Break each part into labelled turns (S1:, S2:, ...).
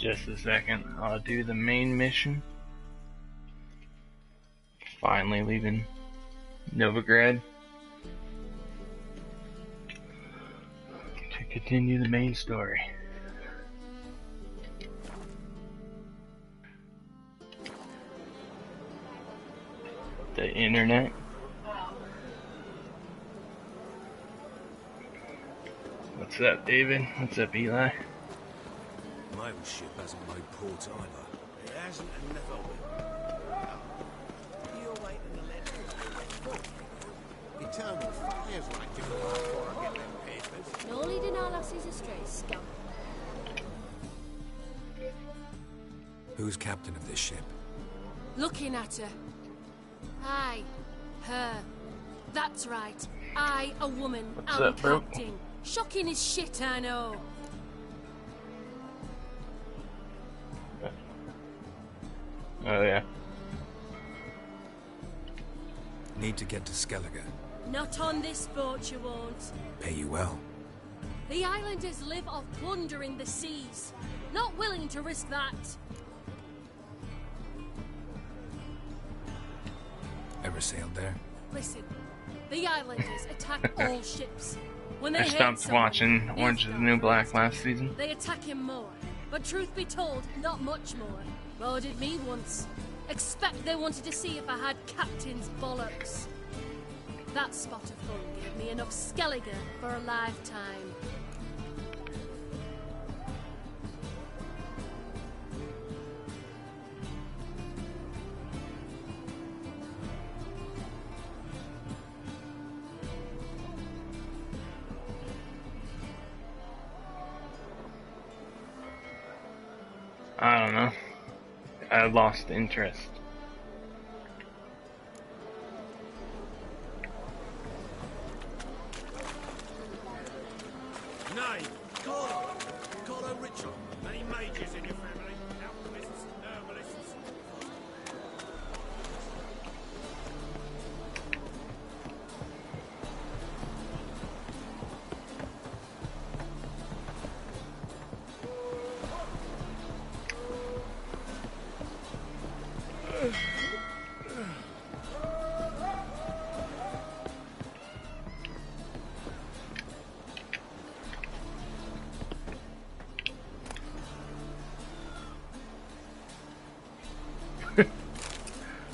S1: Just a second. I'll do the main mission. Finally leaving Novigrad to continue the main story. The internet. What's up, David? What's up, Eli?
S2: My old ship hasn't made port either. It hasn't and never will. You're waiting to let eternal fire's like to go out before I get them papers.
S3: No leading our lassies astray, scum.
S2: Who's captain of this ship?
S3: Looking at her. Aye, her. That's right. I, a woman,
S1: What's
S3: am
S1: up, bro?
S3: captain. Shocking as shit, I know.
S1: Oh yeah.
S2: Need to get to Skellige.
S3: Not on this boat, you won't.
S2: Pay you well.
S3: The islanders live off plundering the seas. Not willing to risk that.
S2: Ever sailed there?
S3: Listen, the islanders attack all ships. When they
S1: I
S3: hate
S1: stopped
S3: someone,
S1: watching Orange is the New Black last season.
S3: they attack him more. But truth be told, not much more. Well, did me once. Expect they wanted to see if I had captain's bollocks. That spot of fun gave me enough Skellige for a lifetime.
S1: I don't know. I lost interest.
S2: Nay, Carlo Richard. Any majors in your family? Alchemists, herbalists.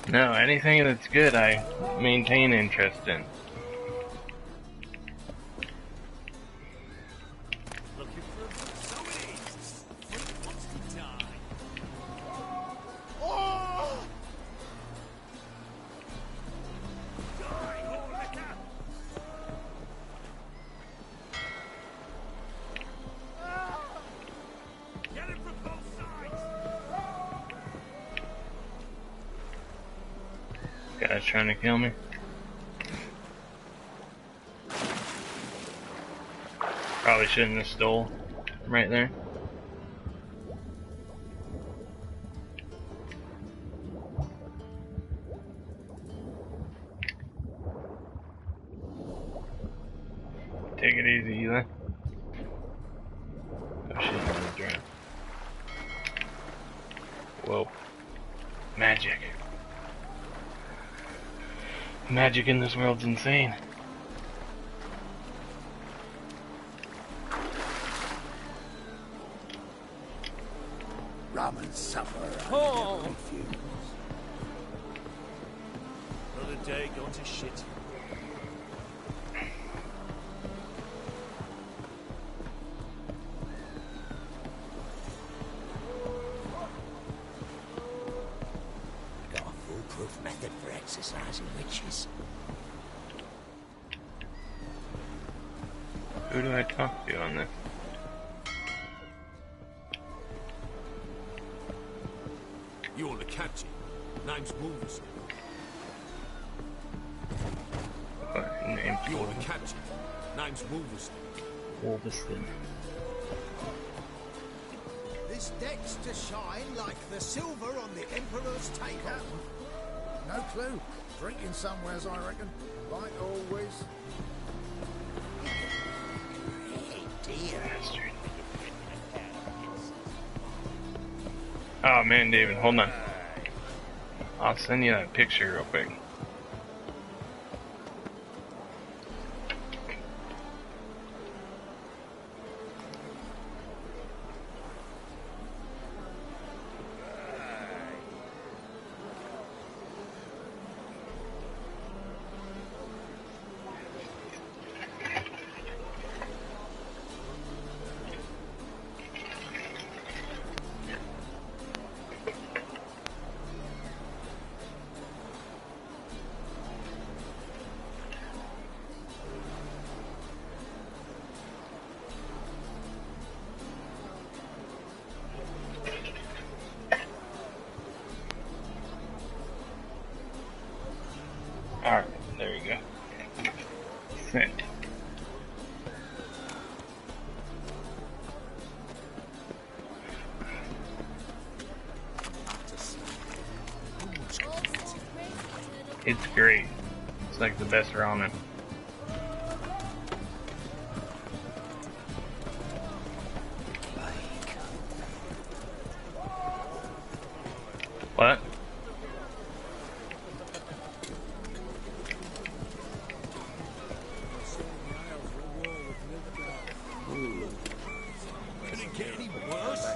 S1: No, anything that's good I maintain interest in.
S2: Looking for some of these. What's the time? Die, all liquor. Get it from both sides.
S1: Guy's trying to kill me. Probably shouldn't have stole right there. Take it easy, Eli. Oh shit, I'm gonna drown. Whoa. Magic. Magic in this world's insane.
S4: Rum and supper.
S2: Oh. Another day gone to shit.
S4: Got a foolproof method for exercising witches.
S1: Who do I talk to on this?
S2: You're the captain. Name's Wolverstone.
S1: What name's
S2: You're the captain. Name's Wolverstone.
S1: Wolverstone.
S5: This deck's to shine like the silver on the Emperor's takeout.
S4: No clue. Drinking somewheres, I reckon. Like always. Hey, dear.
S1: Bastard. Oh man, David, hold on. I'll send you that picture real quick. Alright, there you go. Sent. It's great. It's like the best ramen. What?
S2: Could it get any worse?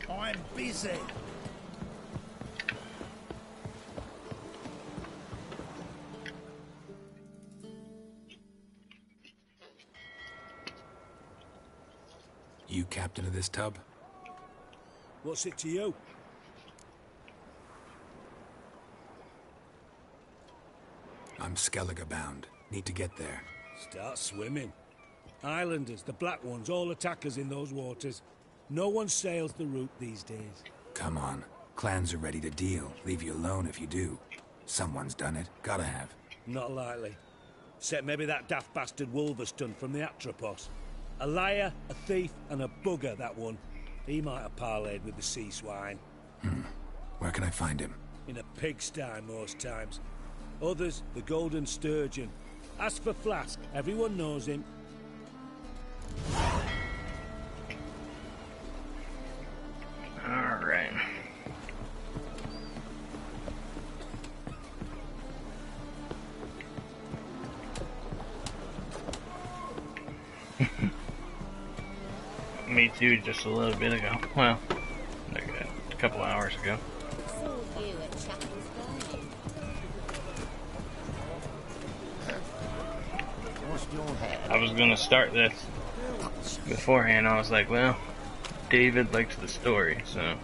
S2: I'm busy.
S6: You captain of this tub?
S2: What's it to you?
S6: I'm Skellige bound. Need to get there.
S2: Start swimming. Islanders, the black ones, all attackers in those waters. No one sails the route these days.
S6: Come on. Clans are ready to deal. Leave you alone if you do. Someone's done it. Gotta have.
S2: Not likely. Except maybe that daft bastard Wolverston from the Atropos. A liar, a thief, and a bugger, that one. He might have parlayed with the sea swine.
S6: Where can I find him?
S2: In a pigsty most times. Others, the Golden Sturgeon. As for Flask, everyone knows him.
S1: Alright. Me too, just a little bit ago. Well, like a couple hours ago.
S7: Saw you at Chapel's Bay.
S4: What's your head?
S1: I was gonna start this beforehand. I was like, well, David likes the story, so.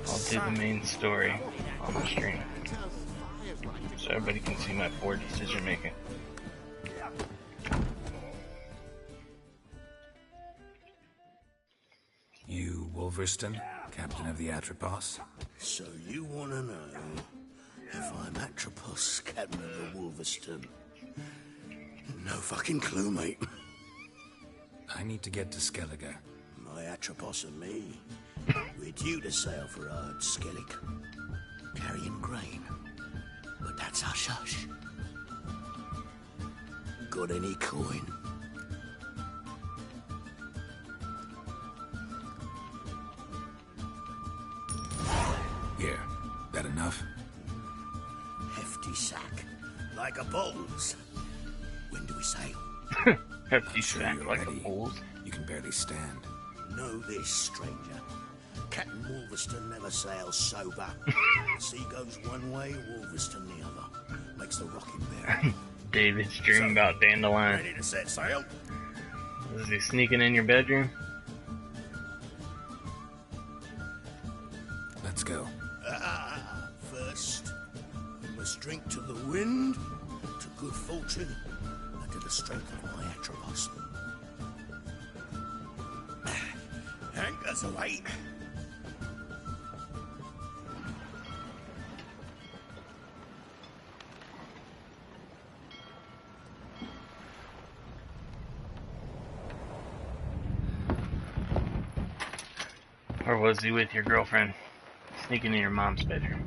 S1: I'll do the main story on the stream. So everybody can see my poor decision making.
S6: You Wolverston, captain of the Atropos?
S8: So you want to know if I'm Atropos, captain of the Wolverston? No fucking clue, mate.
S6: I need to get to Skellige.
S8: My Atropos and me, we're due to sail for our Skellige, carrying grain. But that's hush-hush. Got any coin?
S6: Here. That enough?
S8: Hefty sack, like a bull's. When do we sail?
S1: Hefty
S6: Sure
S1: sack
S6: you're
S1: like a
S6: ready.
S1: bull's.
S6: You can barely stand.
S8: Know this, stranger. Captain Wolverston never sails sober. Sea goes one way, Wolverston the other. Makes the rocking bear.
S1: David's dream about Dandelion.
S2: Ready to set sail?
S1: Is he sneaking in your bedroom?
S6: Let's go.
S8: First, we must drink to the wind, to good fortune, and to the strength of my Atropos.
S2: Anchors away.
S1: Or was he with your girlfriend? Sneaking in your mom's bedroom.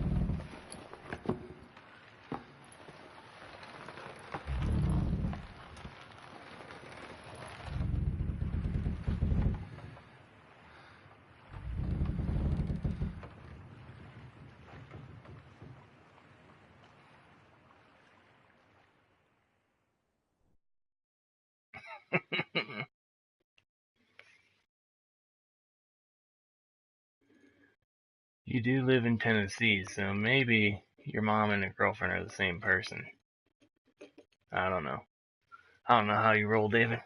S1: You do live in Tennessee, so maybe your mom and your girlfriend are the same person. I don't know. I don't know how you roll, David.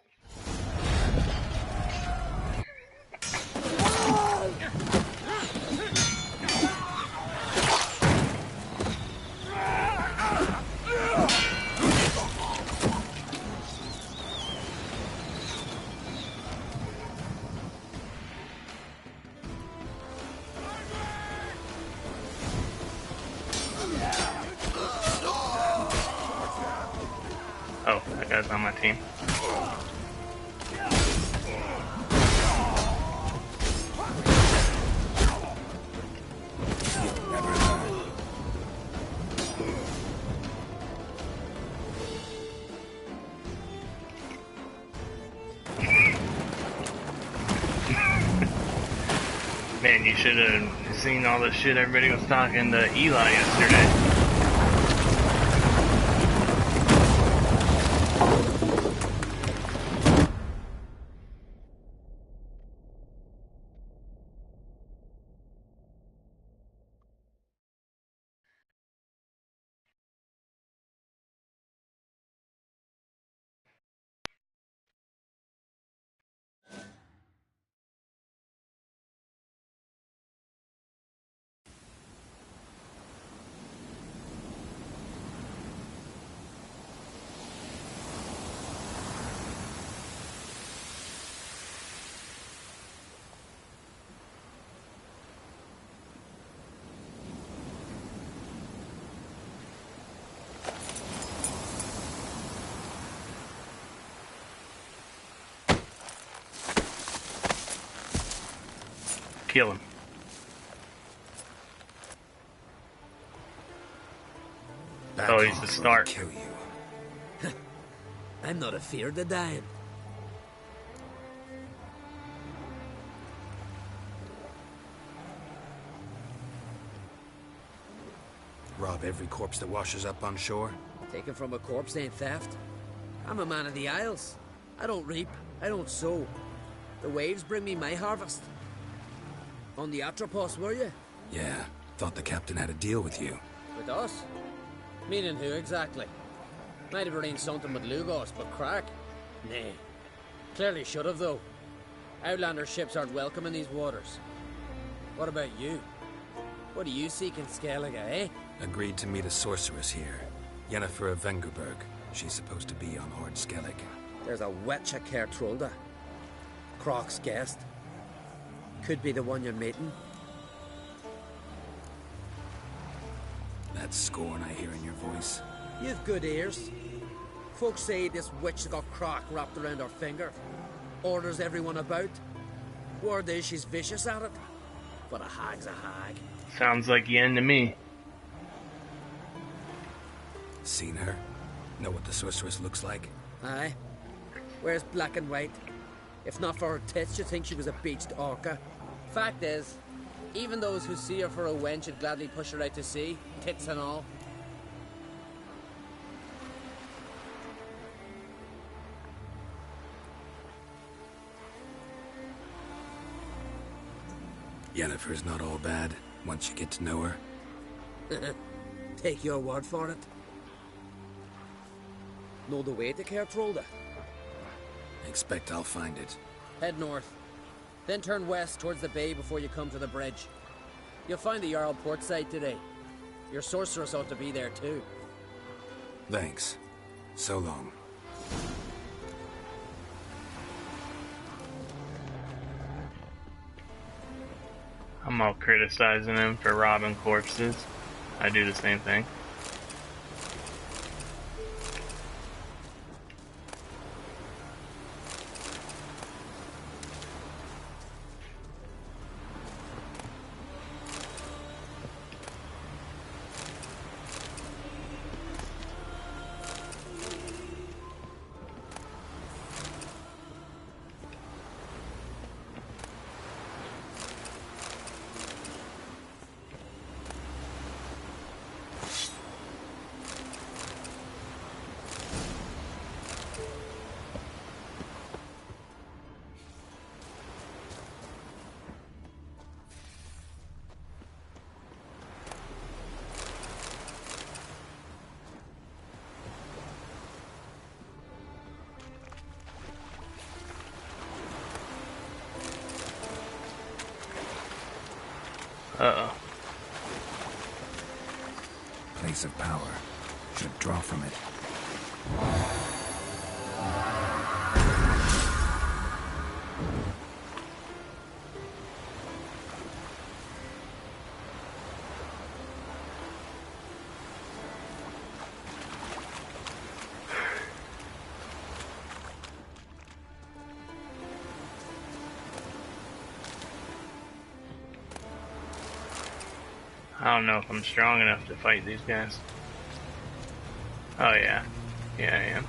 S1: Oh, that guy's on my team. Man, you should have seen all the shit everybody was talking to Eli yesterday. Kill him.
S6: Back
S1: Oh, he's
S6: off
S1: the
S6: or I'll
S1: start.
S6: kill you.
S9: I'm not afeard of dying.
S6: Rob every corpse that washes up on shore?
S9: Taken from a corpse ain't theft. I'm a man of the Isles. I don't reap, I don't sow. The waves bring me my harvest. On the Atropos, were you?
S6: Yeah, thought the captain had a deal with you.
S9: With us? Meaning who exactly? Might have arranged something with Lugos, but crack? Nay. Clearly should have, though. Outlander ships aren't welcome in these waters. What about you? What do you seek in Skellige, eh?
S6: Agreed to meet a sorceress here. Yennefer of Vengerberg. She's supposed to be on Horde Skellige.
S9: There's a witch at Kertrolda. Croc's guest. Could be the one you're meeting.
S6: That scorn I hear in your voice.
S9: You've good ears. Folks say this witch got Croc wrapped around her finger. Orders everyone about. Word is she's vicious at it. But a hag's a hag.
S1: Sounds like Yen to me.
S6: Seen her? Know what the sorceress looks like?
S9: Aye. Wears black and white. If not for her tits, you'd think she was a beached orca. Fact is, even those who see her for a wench would gladly push her out to sea, tits and all.
S6: Yennefer's not all bad, once you get to know her.
S9: Take your word for it. Know the way to Kertrolda?
S6: Expect I'll find it.
S9: Head north. Then turn west towards the bay before you come to the bridge. You'll find the Jarl port side today. Your sorceress ought to be there too.
S6: Thanks. So long.
S1: I'm all criticizing him for robbing corpses. I do the same thing. Uh-oh.
S6: Place of power. Should draw from it.
S1: I don't know if I'm strong enough to fight these guys. Oh yeah. Yeah, I am.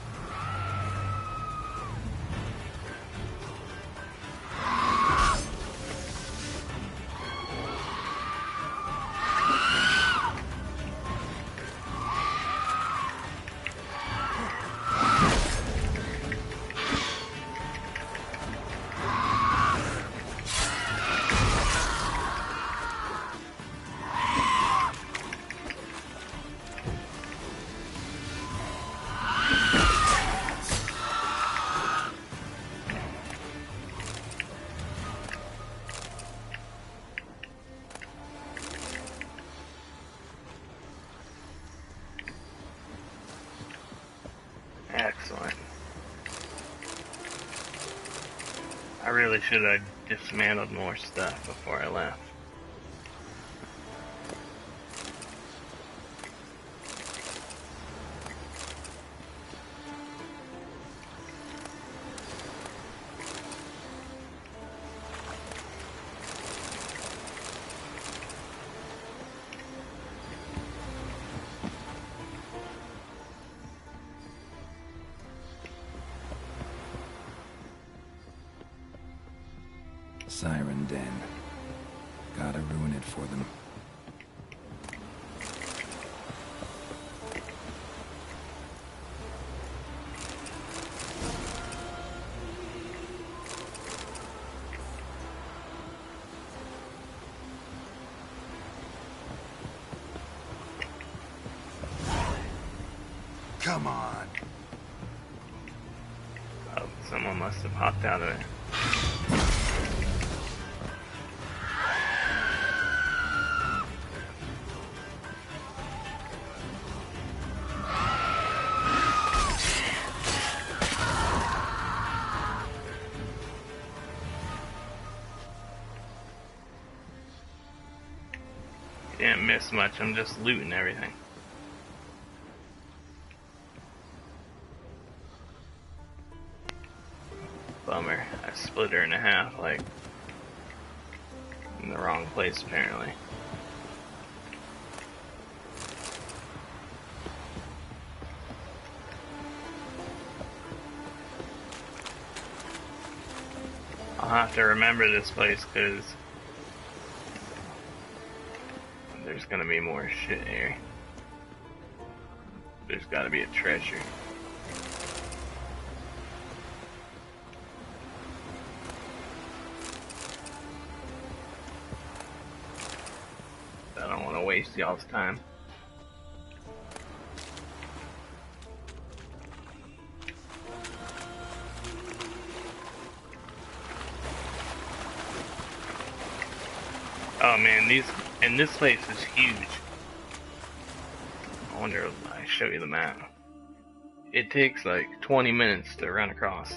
S1: Excellent. I really should have dismantled more stuff before I left.
S6: Siren Den. Gotta ruin it for them. Come on.
S1: Oh, someone must have popped out of it. Didn't miss much, I'm just looting everything. Bummer, I split her in half, like, in the wrong place apparently. I'll have to remember this place, because there's gonna be more shit here. There's gotta be a treasure. I don't want to waste y'all's time. Oh man, this place is huge. I wonder if I show you the map. It takes like 20 minutes to run across.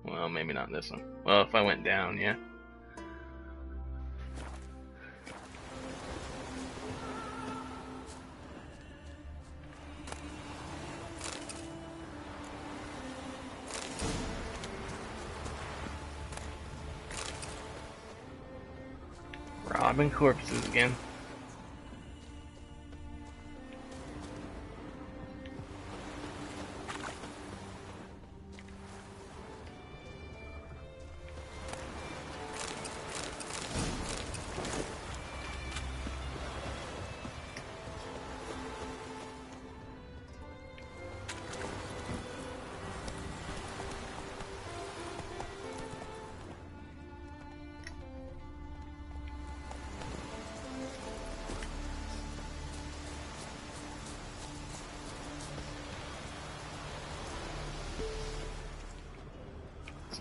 S1: Well, maybe not this one. Well, if I went down, yeah. Robbing corpses again.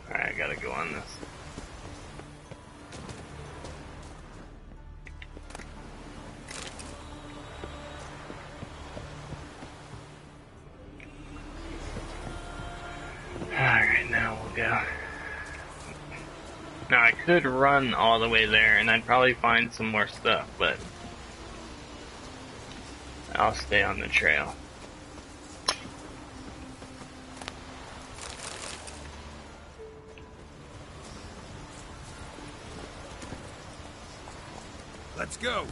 S1: Alright, I gotta go on this. could run all the way there and I'd probably find some more stuff, but I'll stay on the trail.
S6: Let's go.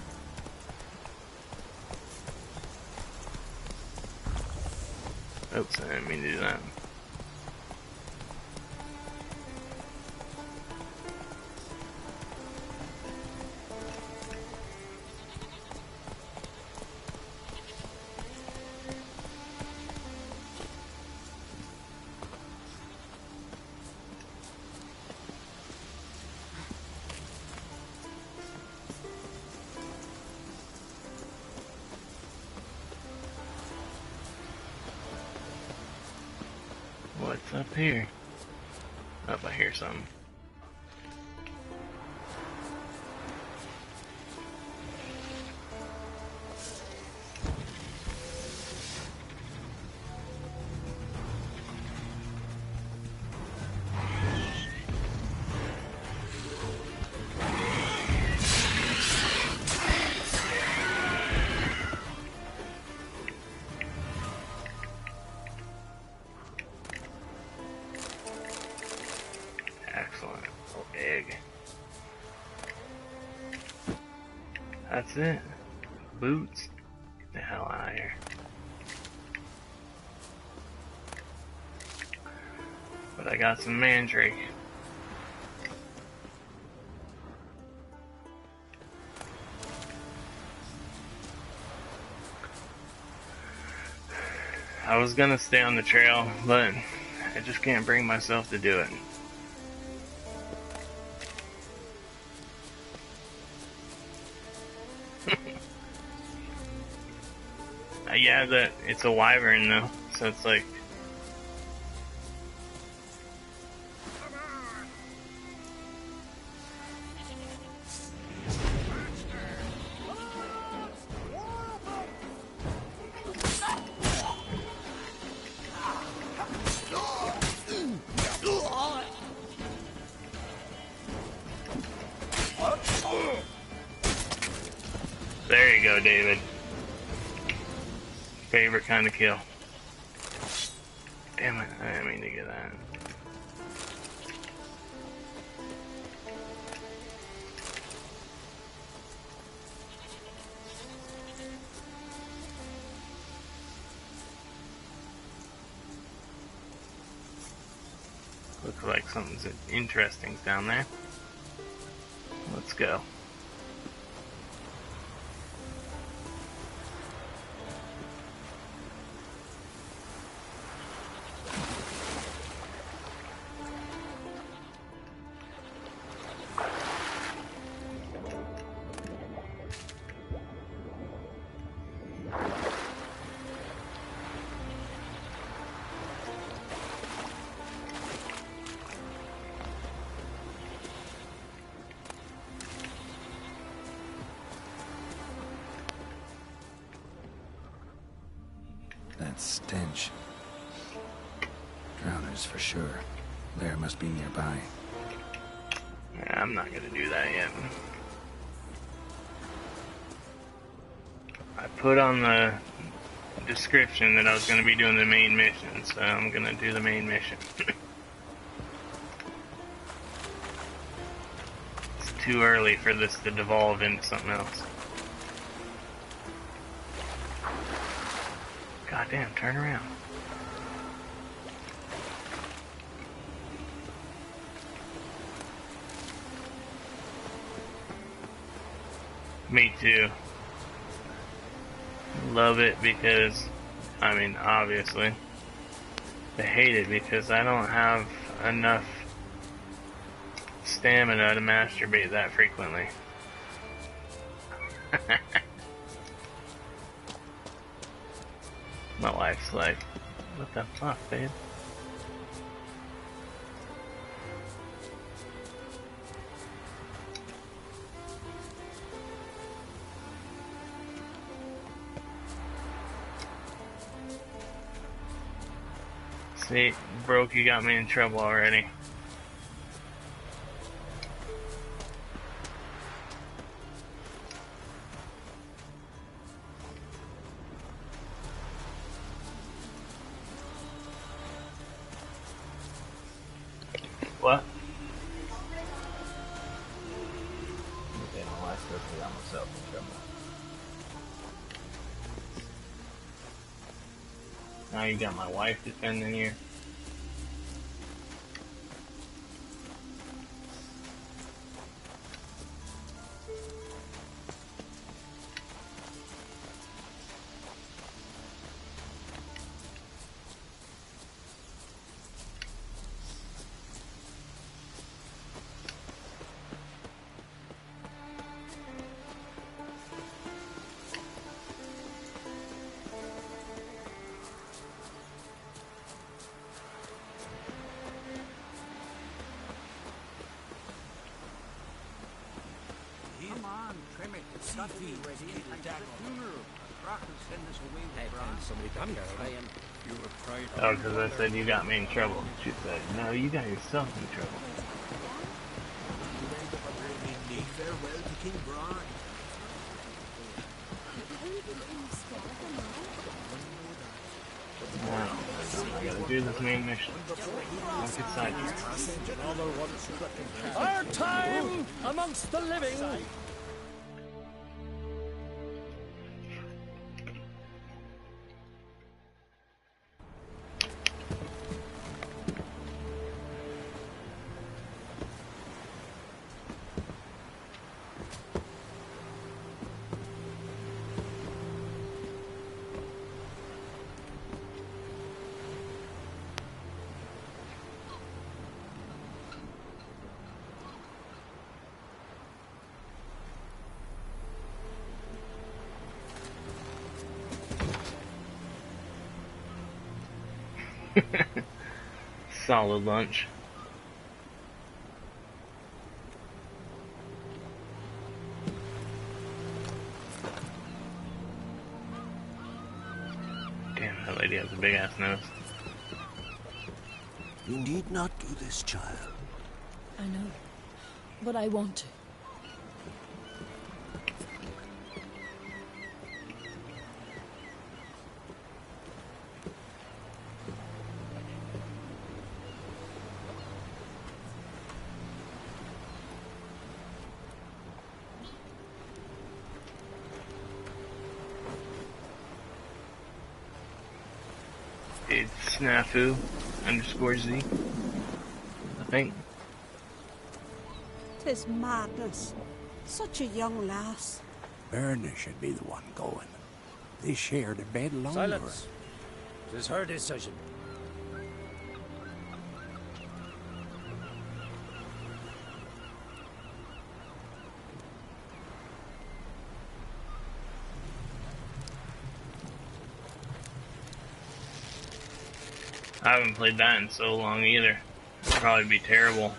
S1: Oops, I didn't mean to do that. What's up here? Up, I hear something. Excellent. Oh, egg. That's it. Boots. Get the hell out of here. But I got some mandrake. I was gonna stay on the trail, but I just can't bring myself to do it. Yeah, that it's a wyvern though, so it's like there you go, David. Favorite kind of kill. Damn it, I didn't mean to get that. Looks like something's interesting down there. Let's go.
S6: That stench. Drowners for sure. Lair must be nearby.
S1: Yeah, I'm not gonna do that yet. I put on the description that I was gonna be doing the main mission, so I'm gonna do the main mission. It's too early for this to devolve into something else. Goddamn, turn around. Me too. Love it because, I mean, obviously. I hate it because I don't have enough stamina to masturbate that frequently. My wife's like, what the fuck, babe? See, broke, you got me in trouble already. Now you got my wife defending you. Oh, because I said you got me in trouble. She said, no, you got yourself in trouble.
S5: Farewell to King Brian.
S1: Now, I gotta do this main mission. Don't get sidetracked.
S2: Our time amongst the living.
S1: Solid lunch. Damn, that lady has a big ass nose.
S8: You need not do this, child.
S3: I know, but I want to.
S1: It's Snafu _Z, I think.
S10: 'Tis madness. Such a young lass.
S6: Erna should be the one going. They shared a bed longer.
S2: Silence. 'Tis her decision.
S1: I haven't played that in so long either. It'd probably be terrible.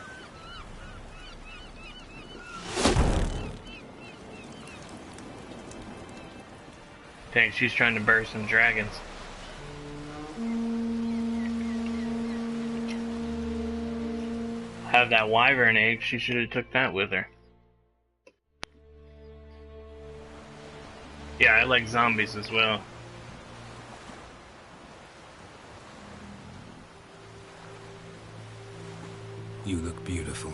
S1: Dang, she's trying to burst some dragons. Have that wyvern egg, she should have took that with her. Yeah, I like zombies as well.
S6: You look beautiful.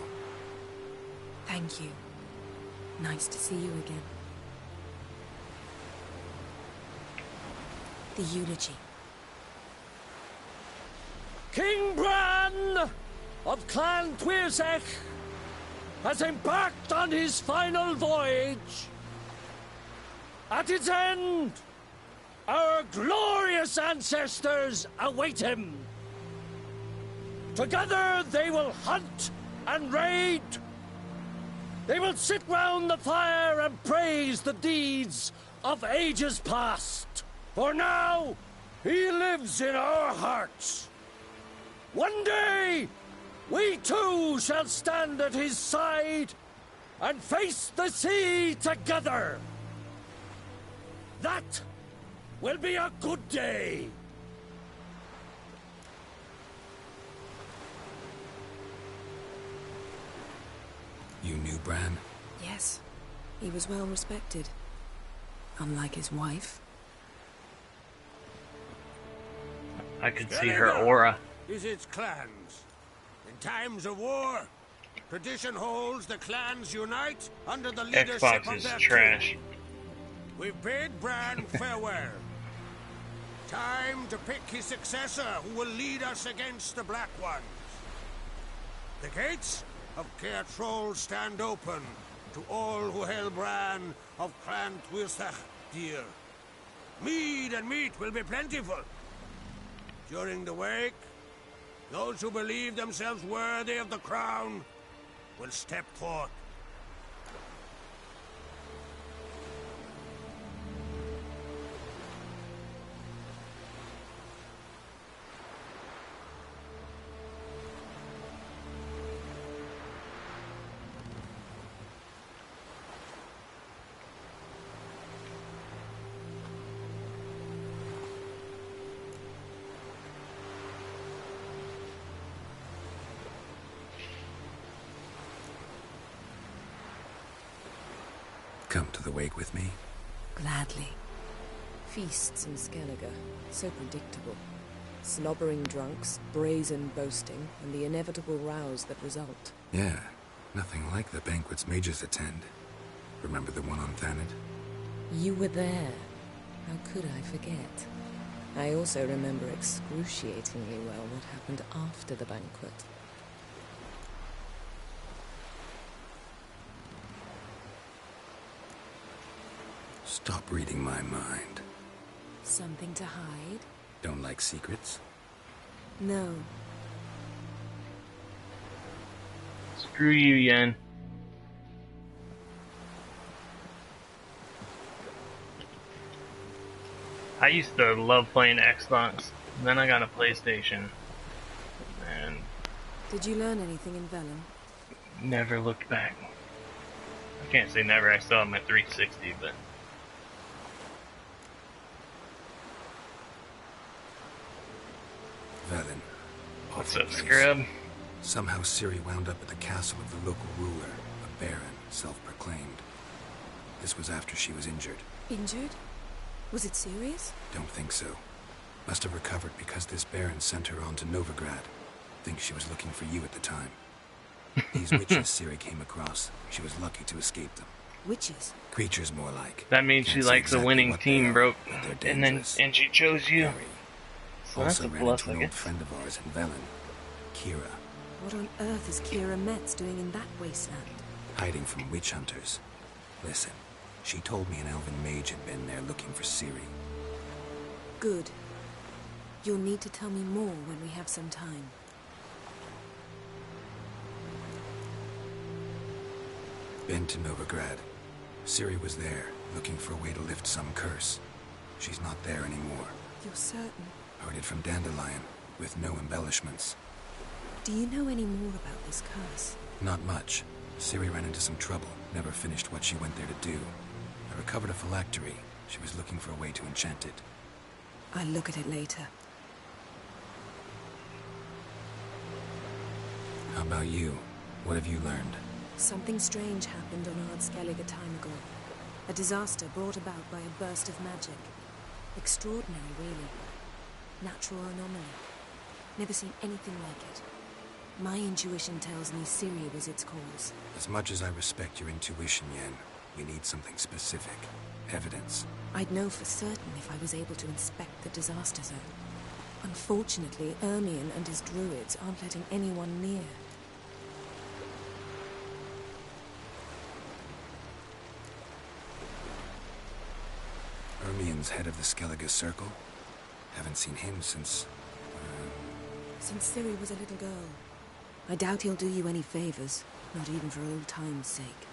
S11: Thank you. Nice to see you again. The eulogy.
S2: King Bran of Clan Twirsech has embarked on his final voyage. At its end, our glorious ancestors await him. Together they will hunt and raid. They will sit round the fire and praise the deeds of ages past. For now, he lives in our hearts. One day, we too shall stand at his side and face the sea together. That will be a good day.
S6: You knew Bran?
S11: Yes. He was well respected. Unlike his wife.
S1: I could see her aura.
S8: Is its clans. In times of war, tradition holds the clans unite under the leadership
S1: Xbox
S8: of
S1: is
S8: their
S1: trash.
S8: king. We bid Bran farewell.
S2: Time to pick his successor who will lead us against the Black Ones. The gates of Caer Troll stand open to all who hail Bran of Clan Tuirsach dear. Mead and meat will be plentiful. During the wake, those who believe themselves worthy of the crown will step forth.
S6: Come to the wake with me?
S11: Gladly. Feasts in Skellige, so predictable. Slobbering drunks, brazen boasting, and the inevitable rows that result.
S6: Yeah, nothing like the banquets mages attend. Remember the one on Thanet?
S11: You were there. How could I forget? I also remember excruciatingly well what happened after the banquet.
S6: Stop reading my mind.
S11: Something to hide?
S6: Don't like secrets?
S11: No.
S1: Screw you, Yen. I used to love playing Xbox. Then I got a PlayStation. And
S11: Did you learn anything in Velen?
S1: never looked back. I can't say never, I still have my 360, but...
S6: Velen.
S1: What's
S6: Awful
S1: up,
S6: place.
S1: scrub?
S6: Somehow Ciri wound up at the castle of the local ruler, a baron, self-proclaimed. This was after she was injured.
S11: Injured? Was it serious?
S6: Don't think so. Must have recovered because this baron sent her on to Novigrad. Think she was looking for you at the time. These witches Ciri came across, she was lucky to escape them.
S11: Witches?
S6: Creatures more like.
S1: That means she
S6: Can't say
S1: likes a
S6: exactly
S1: winning
S6: what they
S1: team,
S6: are,
S1: bro.
S6: but they're
S1: And
S6: dangerous.
S1: she chose you.
S6: Very.
S1: So that's
S6: Also
S1: a
S6: ran
S1: plus,
S6: into
S1: I
S6: an old
S1: guess.
S6: friend of ours in Velen, Kira,
S11: What on earth is Kira Metz doing in that wasteland?
S6: hiding from witch hunters. Listen, she told me an elven mage had been there looking for Ciri.
S11: Good. You'll need to tell me more when we have some time.
S6: Been to Novigrad. Ciri was there, looking for a way to lift some curse. She's not there anymore.
S11: You're certain?
S6: Heard it from Dandelion, with no embellishments.
S11: Do you know any more about this curse?
S6: Not much. Ciri ran into some trouble, never finished what she went there to do. I recovered a phylactery. She was looking for a way to enchant it.
S11: I'll look at it later.
S6: How about you? What have you learned?
S11: Something strange happened on Ard Skellige a time ago. A disaster brought about by a burst of magic. Extraordinary, really. Natural anomaly. Never seen anything like it. My intuition tells me Ciri was its cause.
S6: As much as I respect your intuition, Yen, we need something specific. Evidence.
S11: I'd know for certain if I was able to inspect the disaster zone. Unfortunately, Ermion and his druids aren't letting anyone near.
S6: Ermion's head of the Skellige Circle? Haven't seen him since...
S11: Since Ciri was a little girl. I doubt he'll do you any favors, not even for old time's sake.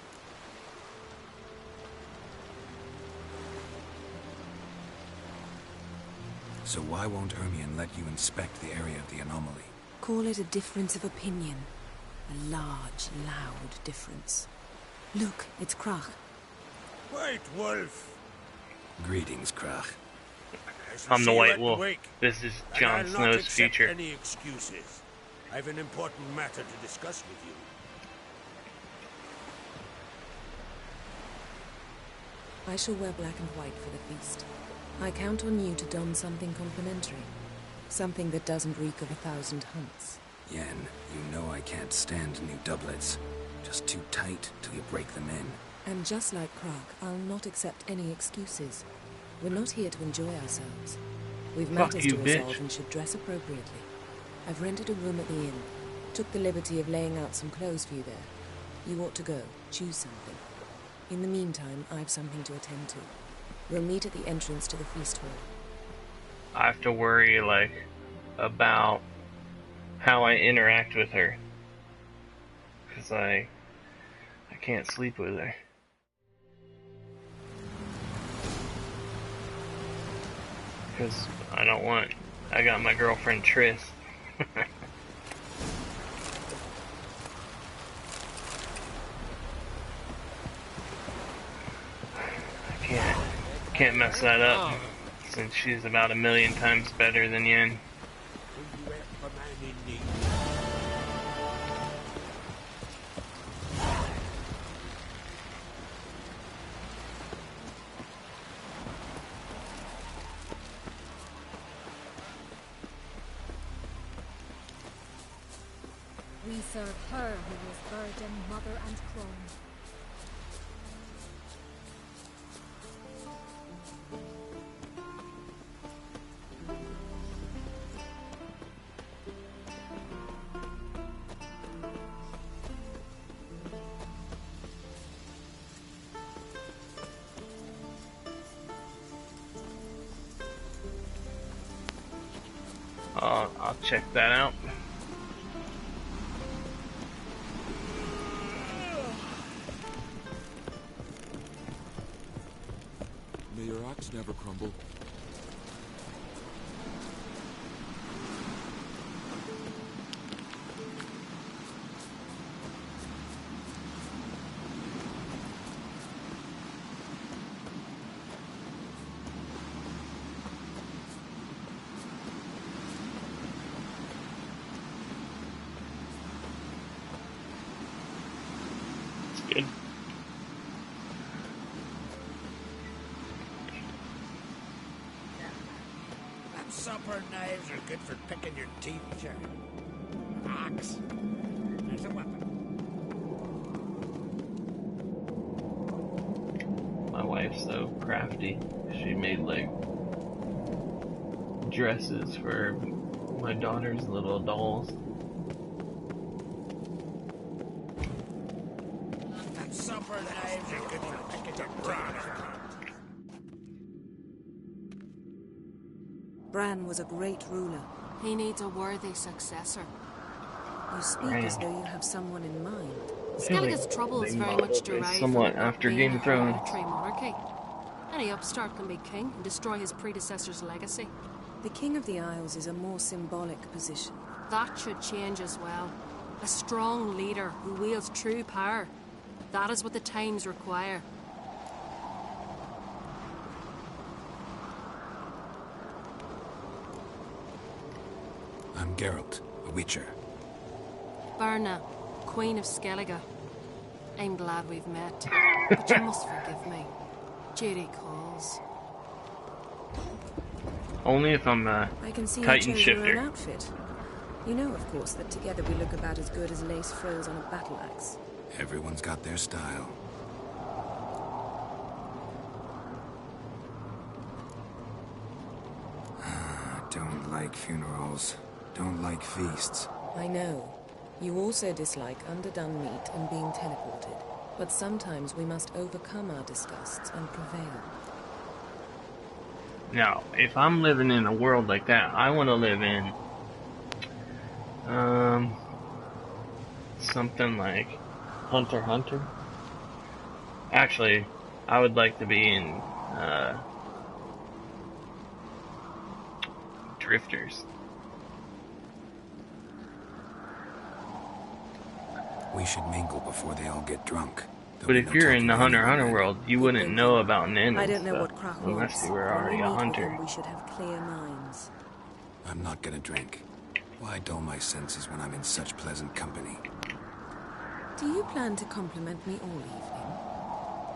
S6: So why won't Ermion let you inspect the area of the anomaly?
S11: Call it a difference of opinion. A large, loud difference. Look, it's Krach.
S2: White Wolf.
S6: Greetings, Krach.
S1: I'm the White Wolf. This is Jon Snow's future.
S2: Any excuses? I have an important matter to discuss with you.
S11: I shall wear black and white for the feast. I count on you to don something complimentary. Something that doesn't reek of 1,000 hunts.
S6: Yen, you know I can't stand new doublets. Just too tight till you break them in.
S11: And just like Krach, I'll not accept any excuses. We're not here to enjoy ourselves. We've
S1: Fuck
S11: matters
S1: you,
S11: to resolve
S1: bitch.
S11: and should dress appropriately. I've rented a room at the inn. Took the liberty of laying out some clothes for you there. You ought to go. Choose something. In the meantime, I've something to attend to. We'll meet at the entrance to the feast hall.
S1: I have to worry, like, about how I interact with her. Because I can't sleep with her. Because I got my girlfriend Triss. Can't mess that up, since she's about 1,000,000 times better than Yen.
S12: We serve her who was burden, mother, and crone.
S1: I'll check that out.
S13: May your axe never crumble.
S1: Good.
S5: Them supper knives are good for picking your teeth, sure. Axe. There's a weapon.
S1: My wife's so crafty. She made like dresses for my daughter's little dolls.
S5: Them supper knives are good for picking your teeth.
S11: Bran was a great ruler.
S3: He needs a worthy successor.
S11: You speak as though you have someone in mind.
S3: Skellige's troubles very much derive
S1: somewhat
S3: from it not
S1: after
S3: being
S1: Game of
S3: a
S1: Thrones.
S3: hereditary monarchy. Any upstart can be king and destroy his predecessor's legacy.
S11: The King of the Isles is a more symbolic position.
S3: That should change as well. A strong leader who wields true power. That is what the times require.
S6: I'm Geralt, a Witcher.
S3: Berna, Queen of Skellige. I'm glad we've met, but you must forgive me. Duty calls.
S1: Only if I'm
S11: I can see
S1: Titan
S11: you chose your own
S1: shifter.
S11: outfit. You know, of course, that together we look about as good as lace frills on a battle axe.
S6: Everyone's got their style. Don't like funerals. Don't like feasts.
S11: I know. You also dislike underdone meat and being teleported. But sometimes we must overcome our disgusts and prevail.
S1: Now, if I'm living in a world like that, I want to live in something like Hunter x Hunter. Actually, I would like to be in Drifters.
S6: We should mingle before they all get drunk.
S1: But if you're in the Hunter x Hunter world, you wouldn't know about Nin
S11: I
S1: and
S11: don't know
S1: stuff,
S11: what Krak
S1: unless
S11: wants.
S1: you were
S11: When
S1: already
S11: we
S1: a
S11: meet with
S1: hunter.
S11: him, we should have clear minds.
S6: I'm not gonna drink. Why dull my senses when I'm in such pleasant company?
S11: Do you plan to compliment me all evening?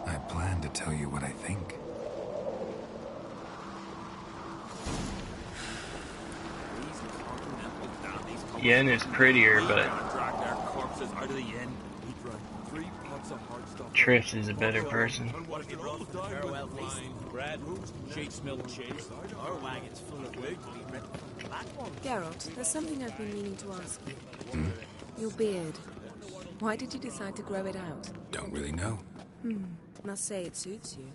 S6: I plan to tell you what I think.
S1: Yen is prettier, but
S13: Drag their corpses out of the inn. We drank 3 pots some hard stuff.
S1: Trish is a better person.
S2: Farewell feast. Bread, sheep's milk cheese. Our wagon's full of wood to be written from the black one.
S11: Geralt, there's something I've been meaning to ask you. Your beard. Why did you decide to grow it out?
S6: Don't really know.
S11: Must say it suits you.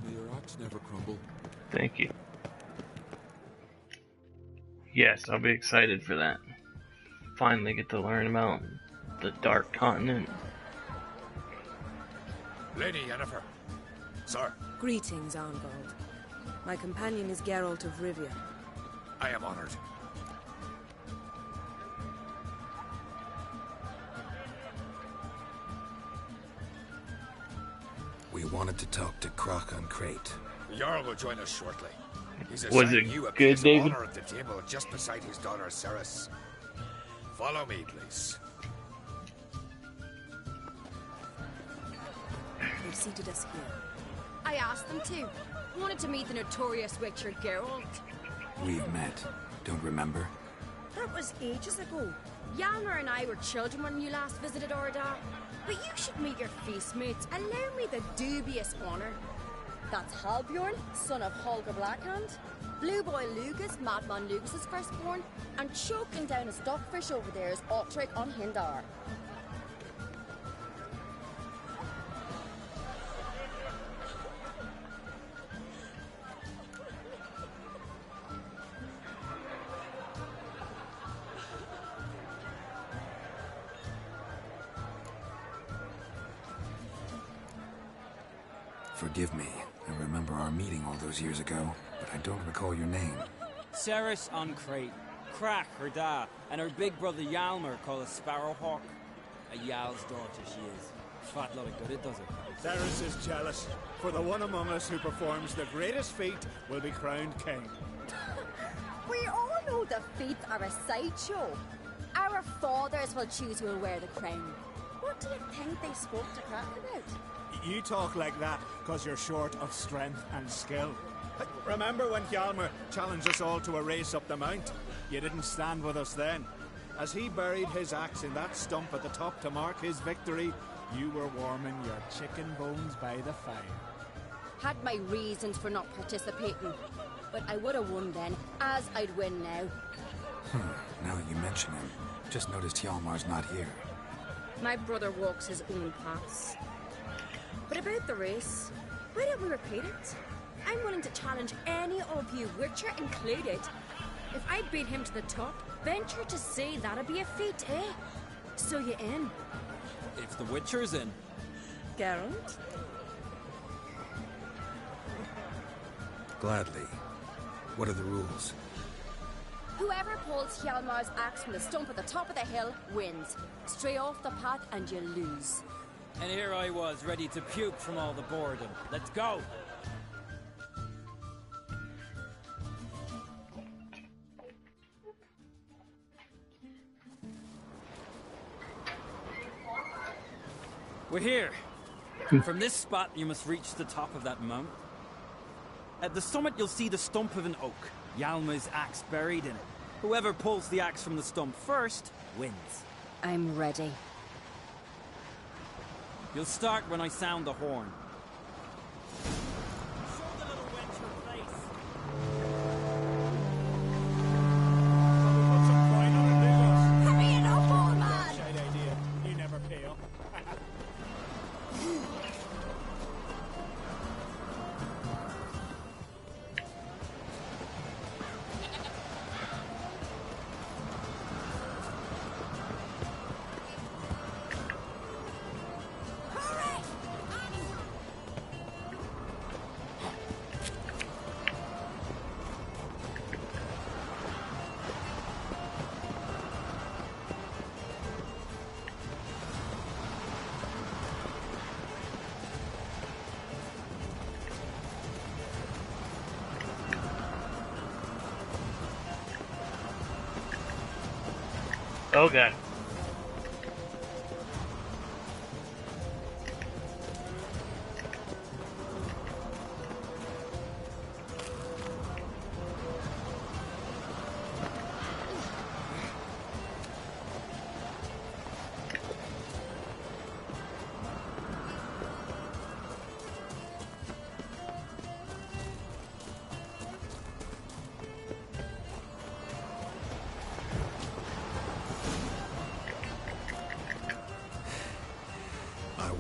S13: May your axe never crumble.
S1: Thank you. Yes, I'll be excited for that. Finally get to learn about the Dark Continent.
S4: Lady Yennefer. Sir,
S11: Greetings, Arngold. My companion is Geralt of Rivia.
S4: I am honored.
S6: We wanted to talk to Croc on Crate.
S4: The Jarl will join us shortly. He's
S1: Was
S4: assigned
S1: it
S4: you a
S1: good,
S4: place of
S1: David?
S4: honor at the table just beside his daughter Ceres. Follow me, please.
S11: They've seated us here.
S14: I asked them to. Wanted to meet the notorious Witcher Geralt.
S6: We've met. Don't remember?
S14: That was ages ago. Yalmer and I were children when you last visited Ordar. But you should meet your feast mates. Allow me the dubious honor. That's Halbjorn, son of Holger Blackhand. Blue Boy Lugas, Madman Lugas' firstborn. And choking down a stockfish over there is Otric on Hindar.
S6: Forgive me. I remember our meeting all those years ago, but I don't recall your name.
S15: Ceres on Crate, Crack her da, and her big brother Yalmer called a Sparrowhawk. A Yal's daughter she is. Fat lot of good it does it.
S2: Ceres is jealous, for the one among us who performs the greatest feat will be crowned king.
S14: We all know the feet are a sideshow. Our fathers will choose who will wear the crown. What do you think they spoke to Crack about?
S2: You talk like that because you're short of strength and skill. Remember when Hjalmar challenged us all to a race up the mount? You didn't stand with us then. As he buried his axe in that stump at the top to mark his victory, you were warming your chicken bones by the fire.
S14: Had my reasons for not participating, but I would have won then, as I'd win now.
S6: Now that you mention him, just noticed Hjalmar's not here.
S14: My brother walks his own paths. But about the race, why don't we repeat it? I'm willing to challenge any of you, Witcher included. If I beat him to the top, venture to say that'd be a feat, eh? So you in?
S15: If the Witcher's in.
S11: Geralt?
S6: Gladly. What are the rules?
S14: Whoever pulls Hjalmar's axe from the stump at the top of the hill wins. Stray off the path and you lose.
S15: And here I was, ready to puke from all the boredom. Let's go! We're here. From this spot, you must reach the top of that mount. At the summit, you'll see the stump of an oak. Yalma's axe buried in it. Whoever pulls the axe from the stump first, wins.
S14: I'm ready.
S15: You'll start when I sound the horn.
S2: Hurry it up, old man! Shite idea. You never pay up.
S1: Oh god.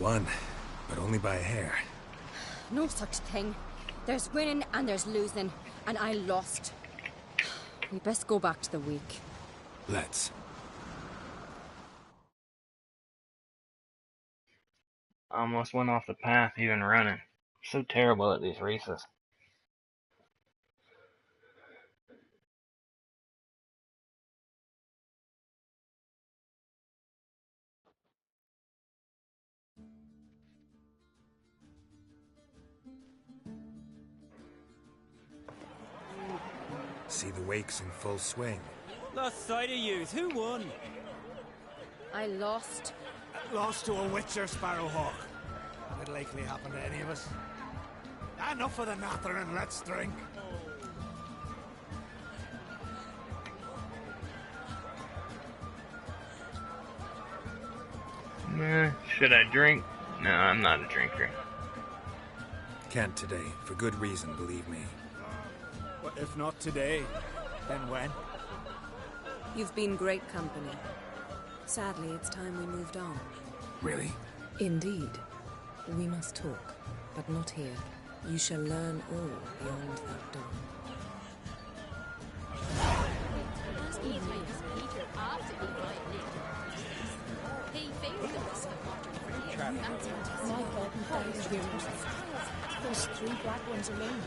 S6: won, but only by a hair.
S14: No such thing. There's winning and there's losing, and I lost. We best go back to the week.
S6: Let's.
S1: Almost went off the path even running. So terrible at these races.
S6: See the wakes in full swing.
S15: Lost sight of yous. Who won?
S14: I lost.
S5: Lost to a witcher, Sparrowhawk. That'd likely happen to any of us. Enough of the nattering, let's drink.
S1: Should I drink? No, I'm not a drinker.
S6: Can't today, for good reason, believe me.
S5: Well, if not today, then when?
S11: You've been great company. Sadly, it's time we moved on.
S6: Really?
S11: Indeed. We must talk, but not here. You shall learn all beyond that door.
S12: There's 3 black ones alone.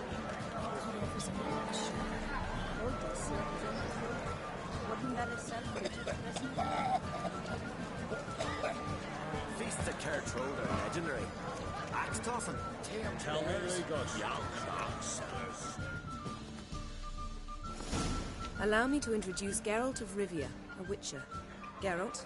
S12: Wouldn't that have said
S8: Feasts at Kertrode are legendary. Axe tossing. Tell me they got young clock sellers.
S11: Allow me to introduce Geralt of Rivia, a witcher. Geralt,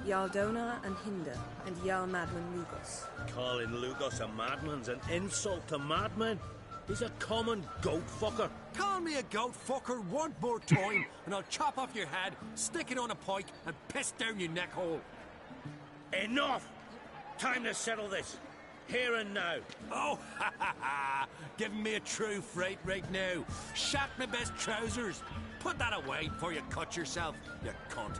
S11: Jarl Donar and Hinder, and Jarl Madman Lugos.
S8: Calling Lugos a madman's an insult to madmen. He's a common goat fucker.
S2: Call me a goat fucker one more time, and I'll chop off your head, stick it on a pike, and piss down your neck hole.
S8: Enough! Time to settle this. Here and now.
S2: Oh, ha ha ha! Giving me a true fright right now. Shat my best trousers. Put that away before you cut yourself, you cunt.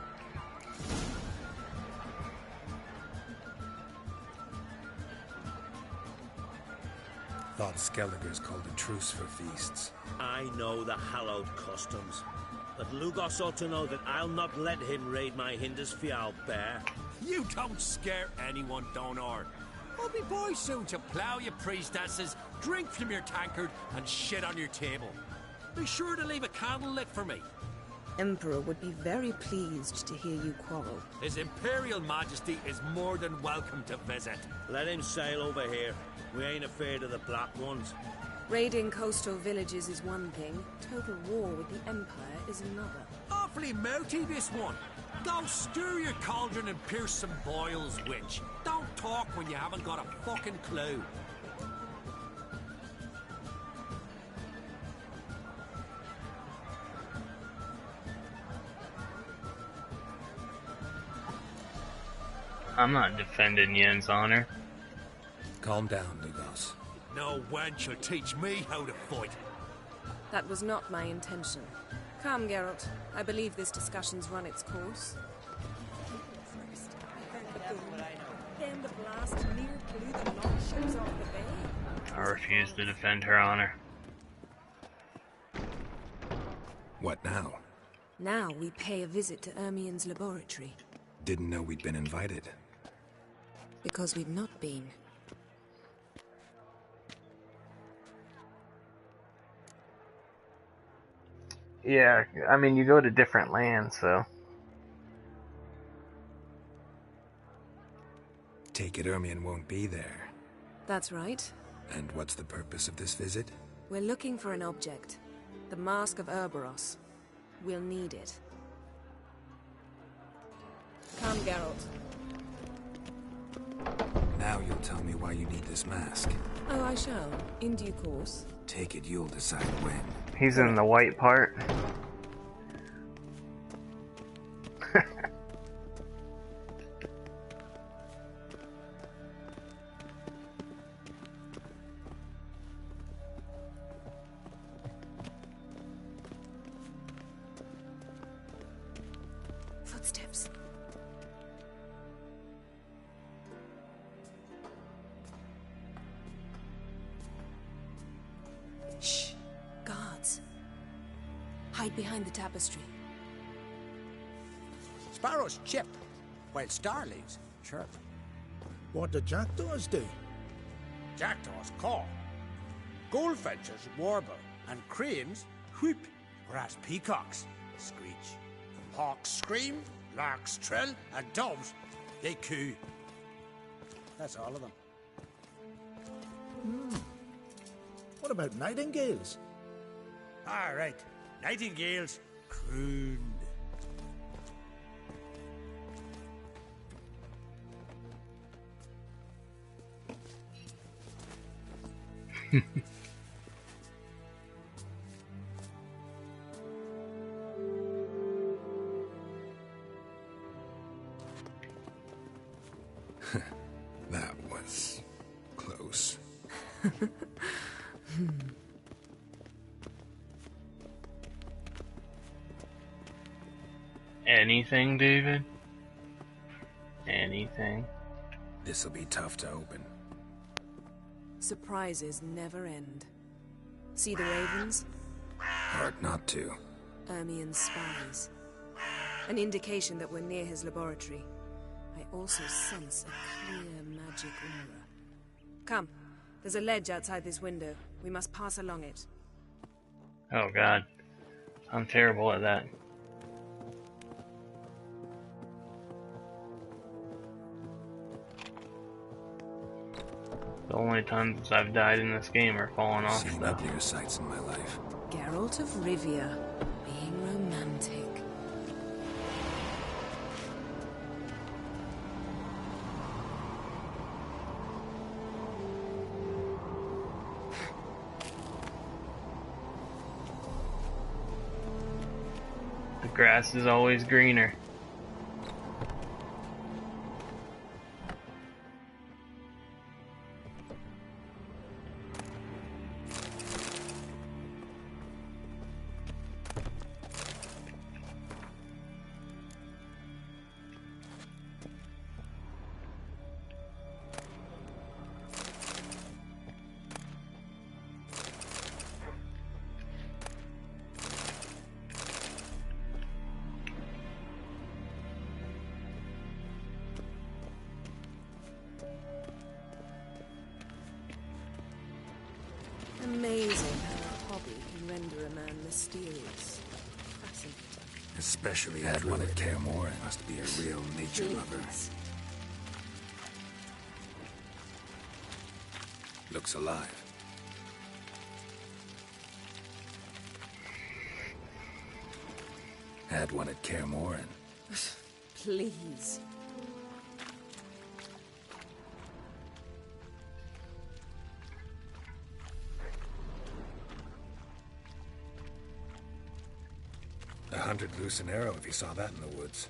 S6: Thought Skellige's called a truce for feasts.
S8: I know the hallowed customs. But Lugos ought to know that I'll not let him raid my Hinder's Fial bear.
S2: You don't scare anyone, Donar. I'll be boy soon to plough your priestesses, drink from your tankard, and shit on your table. Be sure to leave a candle lit for me.
S11: Emperor would be very pleased to hear you quarrel.
S2: His Imperial Majesty is more than welcome to visit.
S8: Let him sail over here. We ain't afraid of the Black Ones.
S11: Raiding coastal villages is one thing. Total war with the Empire is another.
S2: Awfully mouty, this one. Go stir your cauldron and pierce some boils, witch. Don't talk when you haven't got a fucking clue.
S1: I'm not defending Yen's honor.
S6: Calm down, Lugos.
S2: No wench will teach me how to fight.
S11: That was not my intention. Come, Geralt. I believe this discussion's run its course.
S10: Then the blast near blew the longships off the bay.
S1: I refuse to defend her honor.
S6: What now?
S11: Now we pay a visit to Ermien's laboratory.
S6: Didn't know we'd been invited.
S11: Because we've not been.
S1: Yeah, I mean, you go to different lands, so...
S6: Take it Ermien won't be there.
S11: That's right.
S6: And what's the purpose of this visit?
S11: We're looking for an object. The Mask of Urboros. We'll need it. Come, Geralt.
S6: Now you'll tell me why you need this mask.
S11: Oh, I shall. In due course.
S6: Take it you'll decide when.
S1: He's in the white part.
S11: Footsteps. Hide behind the tapestry.
S8: Sparrows chip, while starlings chirp.
S4: What do jackdaws do?
S8: Jackdaws caw. Goldfinches warble, and cranes whoop, whereas peacocks screech. Hawks scream, larks trill, and doves, they coo. That's all of them.
S4: What about nightingales?
S8: All right, nightingales crooned.
S6: That was close.
S1: Anything, David? Anything?
S6: This'll be tough to open.
S11: Surprises never end. See the ravens?
S6: Hard not to.
S11: Ermien's spies. An indication that we're near his laboratory. I also sense a clear magic aura. Come, there's a ledge outside this window. We must pass along it.
S1: Oh god. I'm terrible at that. The only times I've died in this game are falling off
S6: Seen
S1: stuff.
S6: uglier sights in my life.
S11: Geralt of Rivia, being romantic.
S1: The grass is always greener.
S11: Amazing how a hobby can render a man mysterious. Fascinating.
S6: Especially that one at Kaer Morhen must be a real nature lover. Looks alive. Had one at Kaer Morhen.
S11: Please.
S6: A hunted loose an arrow if he saw that in the woods.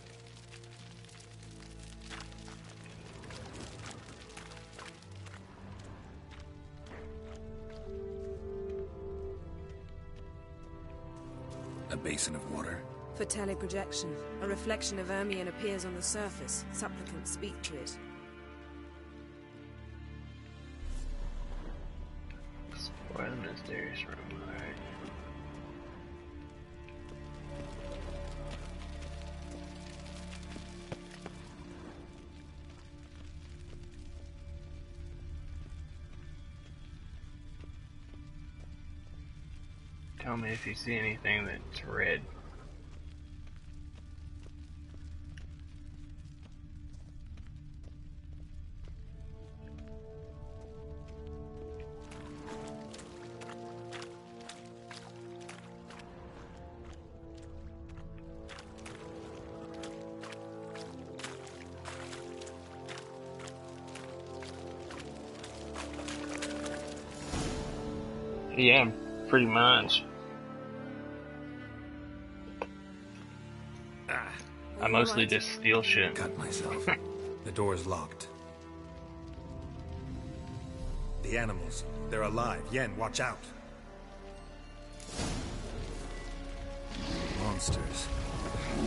S6: A basin of water.
S11: For teleprojection, a reflection of Ermien appears on the surface. Supplicants speak to it.
S1: Explore the mysterious room, alright. Tell me if you see anything that's red. Yeah, pretty much. I mostly just steal shit.
S6: Cut myself. The door's locked. The animals, they're alive. Yen, watch out. Monsters. I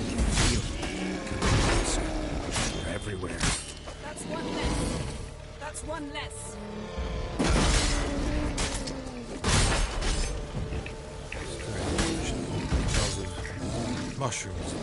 S6: can feel them. Coming closer. They're everywhere.
S10: That's one less. That's one less.
S6: Strange. Mushrooms.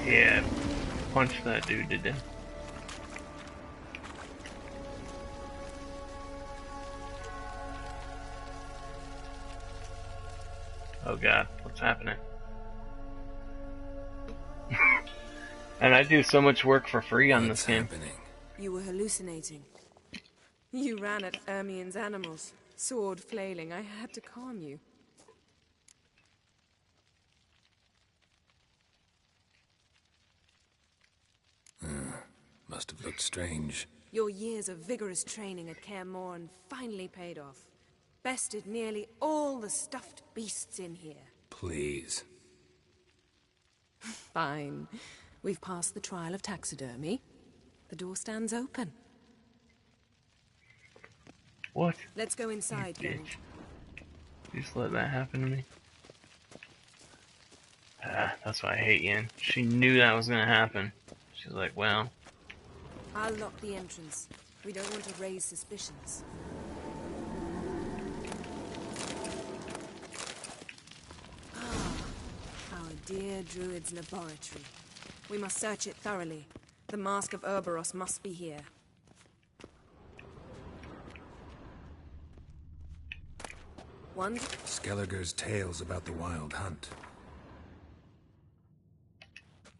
S1: Yeah, punch that dude to death. Oh god, what's happening? And I do so much work for free on this game.
S11: You were hallucinating. You ran at Ermien's animals, sword flailing. I had to calm you.
S6: Must have looked strange.
S11: Your years of vigorous training at Kaer Morhen finally paid off. Bested nearly all the stuffed beasts in here.
S6: Please.
S11: Fine. We've passed the trial of taxidermy. The door stands open.
S1: What?
S11: Let's go inside, Geralt.
S1: You just let that happen to me? That's why I hate Yen. She knew that was gonna happen. She's like, well...
S11: I'll lock the entrance. We don't want to raise suspicions. Our dear Druid's laboratory. We must search it thoroughly. The Mask of Ouroboros must be here. One.
S6: Skellige's tales about the Wild Hunt.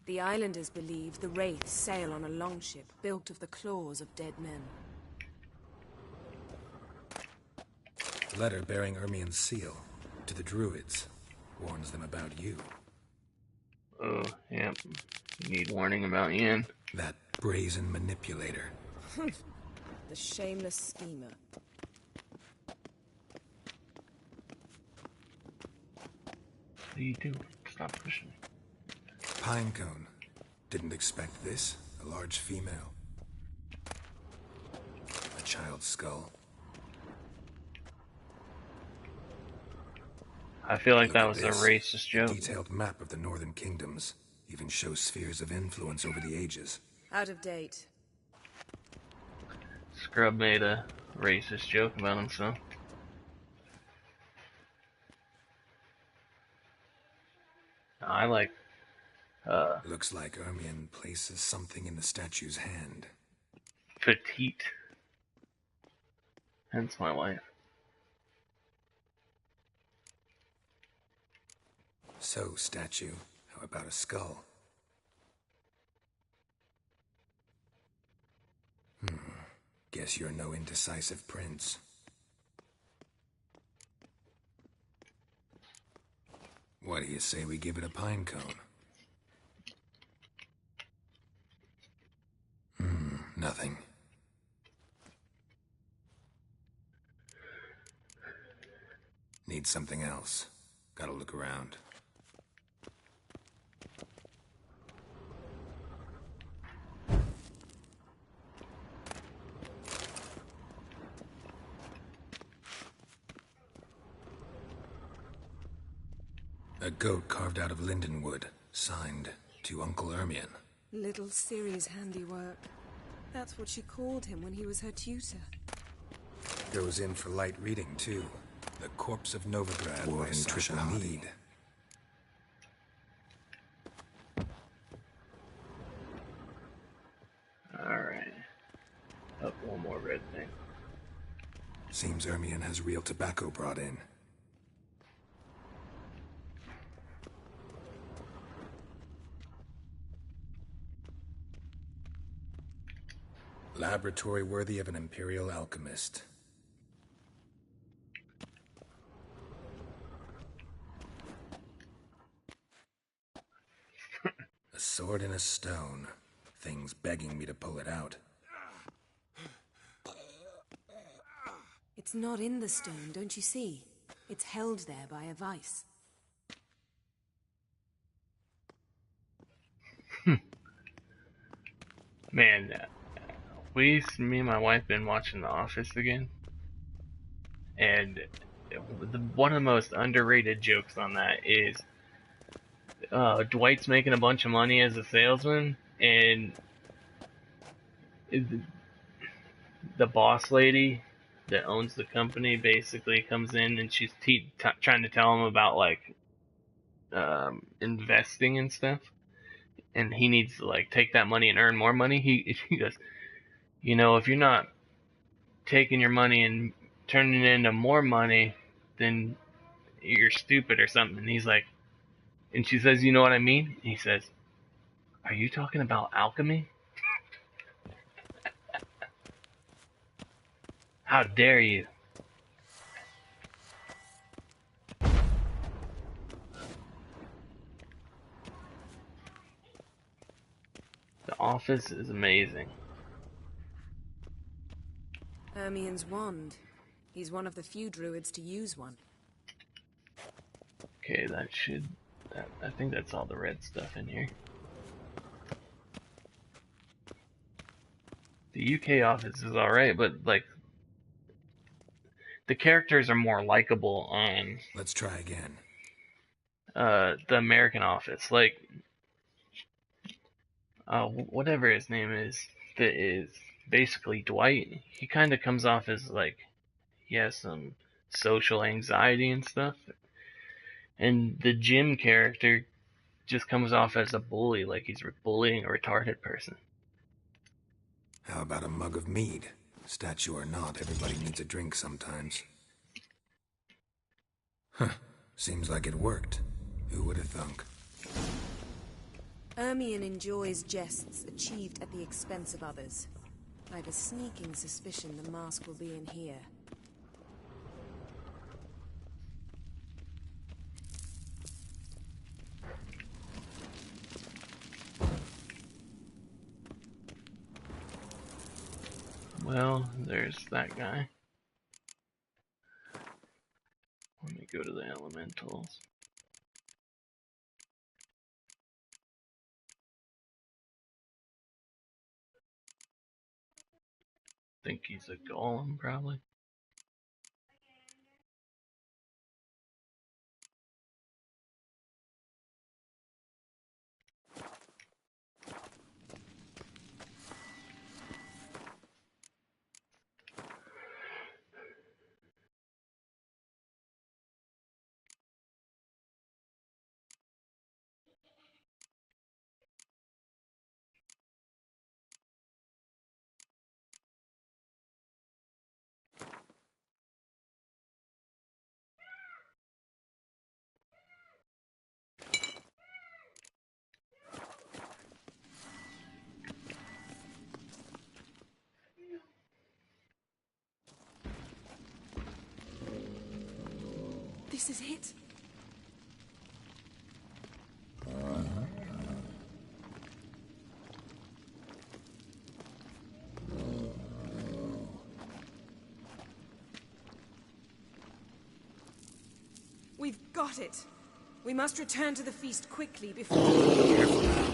S11: The islanders believe the wraiths sail on a longship built of the claws of dead men.
S6: Letter bearing Ermien's seal to the Druids warns them about you.
S1: Oh, yep. You need warning about Yen.
S6: That brazen manipulator.
S11: The shameless schemer.
S1: What are you doing? Stop pushing me.
S6: Pinecone. Didn't expect this. A large female. A child's skull.
S1: I feel like
S6: Look
S1: that
S6: at
S1: was a
S6: this.
S1: racist joke.
S6: A detailed map of the northern kingdoms. Even shows spheres of influence over the ages.
S11: Out of date.
S1: Scrub made a racist joke about himself. I like...
S6: Looks like Ermien places something in the statue's hand.
S1: petite. Hence my wife.
S6: So, statue, how about a skull? Guess you're no indecisive prince. What do you say we give it a pine cone? Nothing. Need something else. Gotta look around. A goat carved out of lindenwood, signed to Uncle Ermien.
S11: Little Ciri's handiwork. That's what she called him when he was her tutor.
S6: Goes in for light reading, too. The Corpse of Novigrad by Triple Need.
S1: Alright. Up one more red thing.
S6: Seems Ermien has real tobacco brought in. Laboratory worthy of an imperial alchemist. A sword in a stone. Things begging me to pull it out.
S11: It's not in the stone, don't you see? It's held there by a vice.
S1: Man, me and my wife, been watching The Office again, and one of the most underrated jokes on that is Dwight's making a bunch of money as a salesman, and the boss lady that owns the company basically comes in and she's trying to tell him about like investing and stuff, and he needs to like take that money and earn more money. He goes, if you're not taking your money and turning it into more money, then you're stupid or something. And he's like, and she says, you know what I mean? And he says, are you talking about alchemy? How dare you? The Office is amazing.
S11: Hermion's wand. He's one of the few druids to use one.
S1: Okay, I think that's all the red stuff in here. The UK Office is alright, but like the characters are more likable on
S6: Let's try again.
S1: The American Office. Like whatever his name is, that is basically Dwight. He kind of comes off as like he has some social anxiety and stuff, and the Jim character just comes off as a bully, like he's bullying a retarded person.
S6: How about a mug of mead? Statue or not, everybody needs a drink sometimes. Huh. Seems like it worked. Who would have thunk?
S11: Hermione enjoys jests achieved at the expense of others. I have a sneaking suspicion the mask will be in here.
S1: Well, there's that guy. Let me go to the elementals. Think he's a golem, probably.
S11: This is it. We've got it. We must return to the feast quickly before...
S6: Careful now.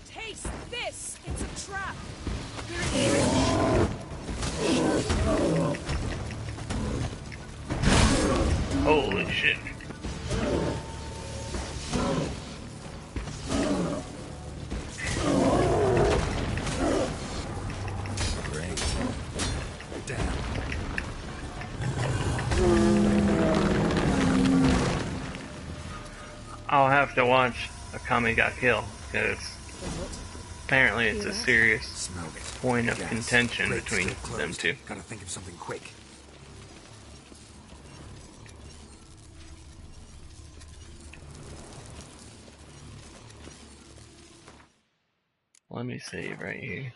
S10: Taste this! It's a trap!
S1: Holy shit.
S6: Great. Damn.
S1: I'll have to watch Akame Got Killed, because apparently it's a serious point of contention between them two.
S6: Gotta think of something quick.
S1: Let me save right here.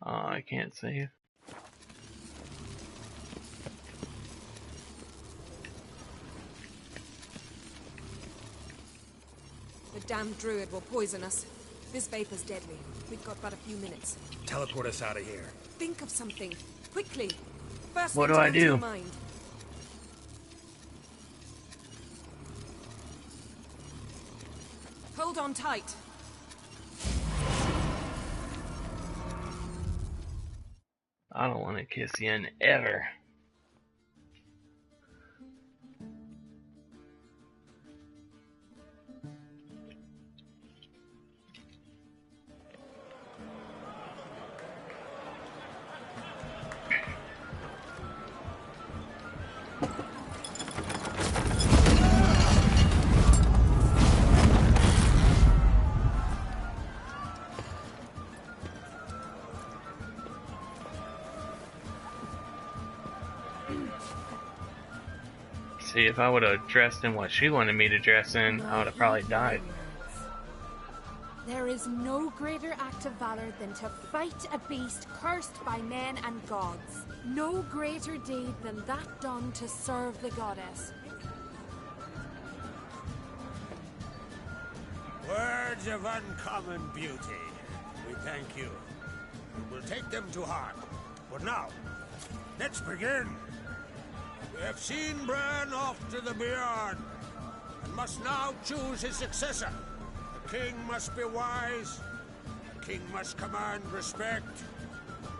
S1: I can't save.
S11: The damned druid will poison us. This vapor's deadly. We've got but a few minutes.
S6: Teleport us out of here.
S11: Think of something. Quickly. First
S1: What
S11: thing
S1: do
S11: to
S1: I
S11: come to your
S1: do?
S11: mind. Hold on tight.
S1: I don't want to kiss Yen ever. See, if I would have dressed in what she wanted me to dress in, I would have probably died.
S12: There is no greater act of valor than to fight a beast cursed by men and gods. No greater deed than that done to serve the goddess.
S2: Words of uncommon beauty. We thank you. We'll take them to heart. But now, let's begin. We have seen Bran off to the Beyond, and must now choose his successor. The king must be wise. The king must command respect.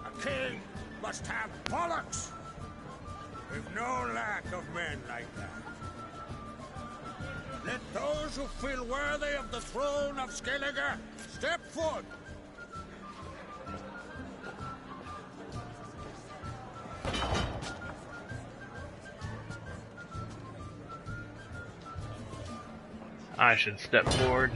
S2: A king must have bollocks. We've no lack of men like that. Let those who feel worthy of the throne of Skellige step forward.
S1: I should step forward.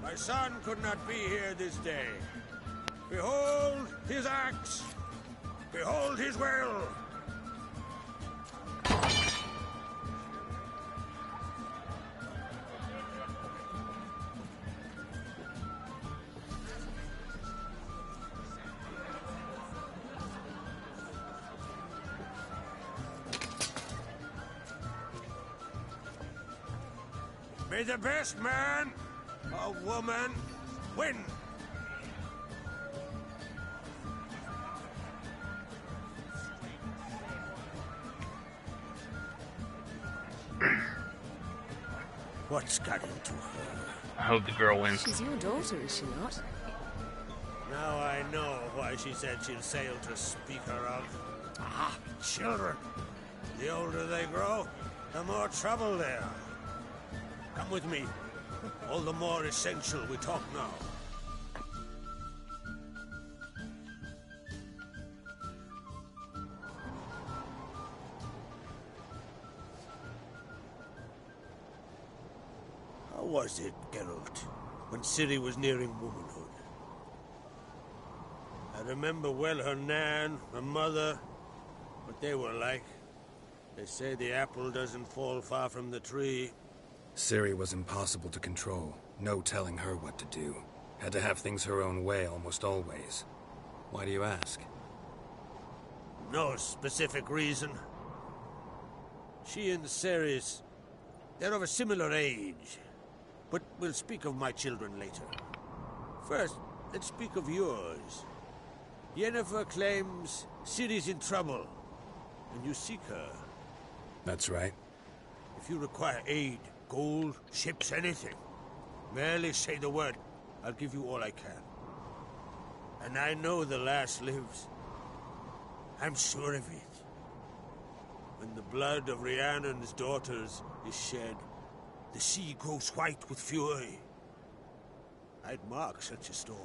S2: My son could not be here this day. Behold his axe. Behold his will. May the best man or woman win. What's got into her?
S1: I hope the girl wins.
S11: She's your daughter, is she not?
S2: Now I know why she said she'll sail to speak her of. Ah, children. The older they grow, the more trouble they are. Come with me. All the more essential we talk now. How was it, Geralt, when Ciri was nearing womanhood? I remember well her nan, her mother, what they were like. They say the apple doesn't fall far from the tree.
S6: Ciri was impossible to control. No telling her what to do. Had to have things her own way almost always. Why do you ask?
S2: No specific reason. She and Ceres, they're of a similar age. But we'll speak of my children later. First, let's speak of yours. Yennefer claims Ciri's in trouble, and you seek her.
S6: That's right.
S2: If you require aid, gold, ships, anything, merely say the word. I'll give you all I can. And I know the lass lives. I'm sure of it. When the blood of Rhiannon's daughters is shed, the sea grows white with fury. I'd mark such a storm.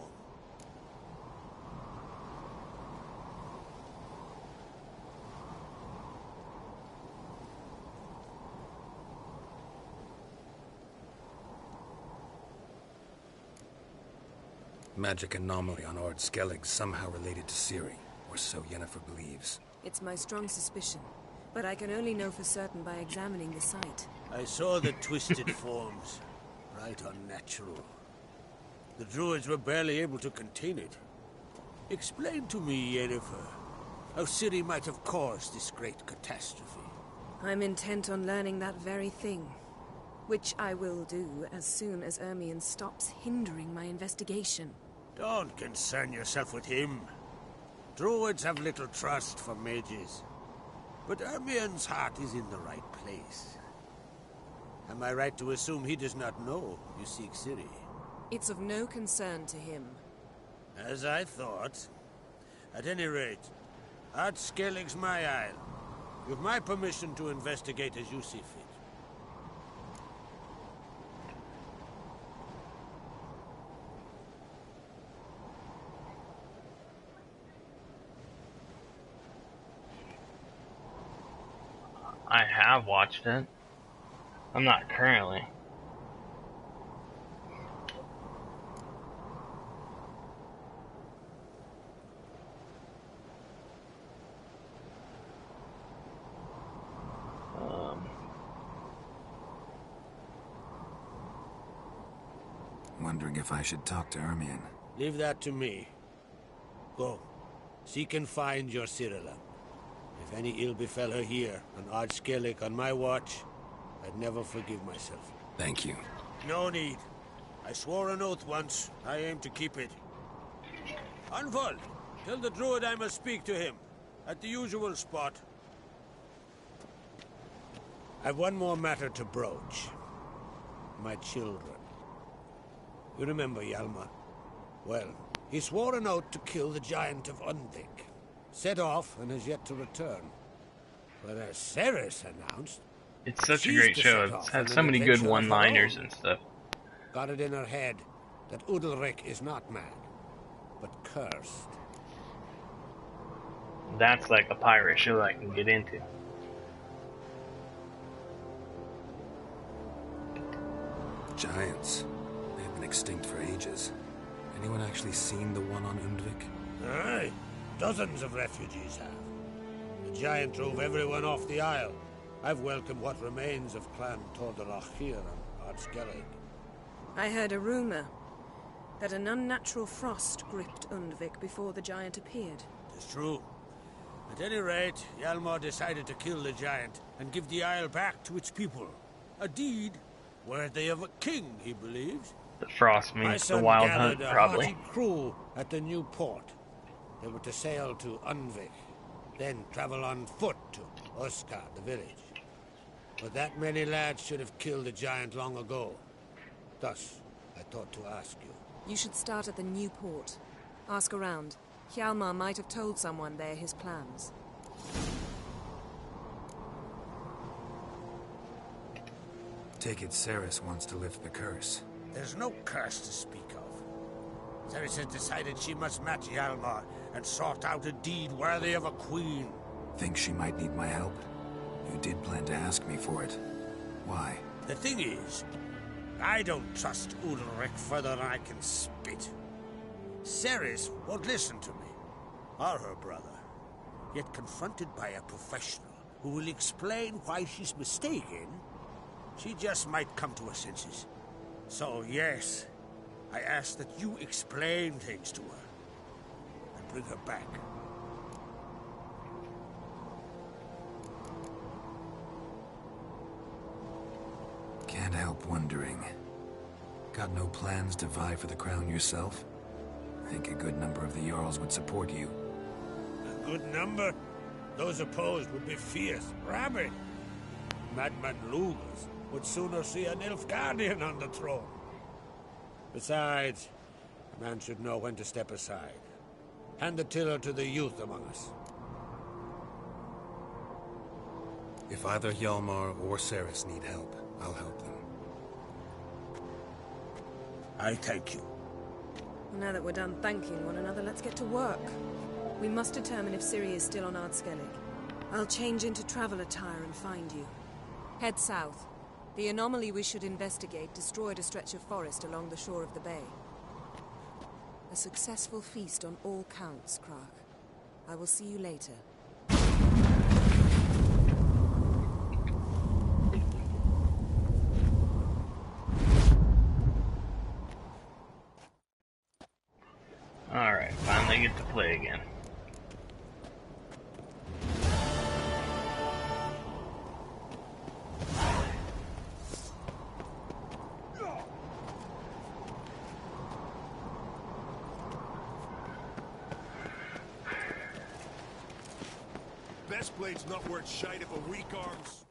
S6: Magic anomaly on Ord Skellige somehow related to Ciri, or so Yennefer believes.
S11: It's my strong suspicion, but I can only know for certain by examining the site.
S2: I saw the twisted forms. Right unnatural. The druids were barely able to contain it. Explain to me, Yennefer, how Ciri might have caused this great catastrophe.
S11: I'm intent on learning that very thing. Which I will do as soon as Ermion stops hindering my investigation.
S8: Don't concern yourself with him. Druids have little trust for mages. But Ermion's heart is in the right place. Am I right to assume he does not know you seek Ciri?
S11: It's of no concern to him.
S8: As I thought. At any rate, Ard Skellige's my isle. With my permission to investigate as you see fit.
S1: I have watched it. I'm not currently.
S6: Wondering if I should talk to Ermion.
S8: Leave that to me. Go. Seek and find your Cirilla. If any ill befell her here, on Ard Skellige on my watch, I'd never forgive myself.
S6: Thank you.
S8: No need. I swore an oath once. I aim to keep it. Anvald, tell the druid I must speak to him. At the usual spot. I've one more matter to broach. My children. You remember Hjalmar? Well, he swore an oath to kill the giant of Undvik. Set off and has yet to return. But as Ceres announced...
S1: It's such a great show. It has so many good one-liners and stuff.
S8: Got it in her head that Udalric is not mad, but cursed.
S1: That's like a pirate show I can get into.
S6: Giants. They've been extinct for ages. Anyone actually seen the one on Undvik?
S8: Aye. Dozens of refugees have. The giant drove everyone off the isle. I've welcomed what remains of Clan Tordarach here on Ard Skellige.
S11: I heard a rumor that an unnatural frost gripped Undvik before the giant appeared.
S8: It's true. At any rate, Hjalmar decided to kill the giant and give the isle back to its people. A deed worthy of a king, he believes.
S1: The frost means the wild hunt, probably.
S8: A hearty crew at the new port. They were to sail to Undvik, then travel on foot to Uskar, the village. But that many lads should have killed the giant long ago. Thus, I thought to ask you.
S11: You should start at the new port. Ask around. Hjalmar might have told someone there his plans.
S6: Take it Ceres wants to lift the curse.
S8: There's no curse to speak of. Ceres has decided she must match Hjalmar and sort out a deed worthy of a queen.
S6: Think she might need my help? You did plan to ask me for it. Why?
S8: The thing is, I don't trust Udalric further than I can spit. Ceres won't listen to me, or her brother. Yet confronted by a professional who will explain why she's mistaken, she just might come to her senses. So yes, I ask that you explain things to her and bring her back.
S6: Can't help wondering. Got no plans to vie for the crown yourself? Think a good number of the Jarls would support you.
S8: A good number? Those opposed would be fierce, rabid. Madman Lugas would sooner see an Nilfgaardian on the throne. Besides, a man should know when to step aside. Hand the tiller to the youth among us.
S6: If either Hjalmar or Ceres need help, I'll help them.
S8: I thank you.
S11: Now that we're done thanking one another, let's get to work. We must determine if Ciri is still on Ard Skellige. I'll change into travel attire and find you. Head south. The anomaly we should investigate destroyed a stretch of forest along the shore of the bay. A successful feast on all counts, Krach. I will see you later.
S1: Alright, finally get to play again.
S16: best blade's not worth shite if a weak arm's...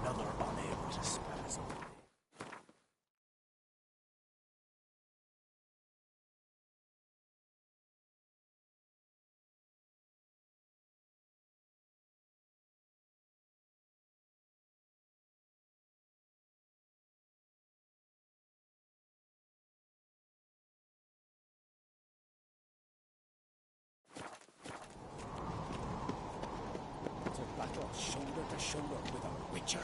S5: Another unable to spell his own. To battle shoulder to shoulder with a witcher.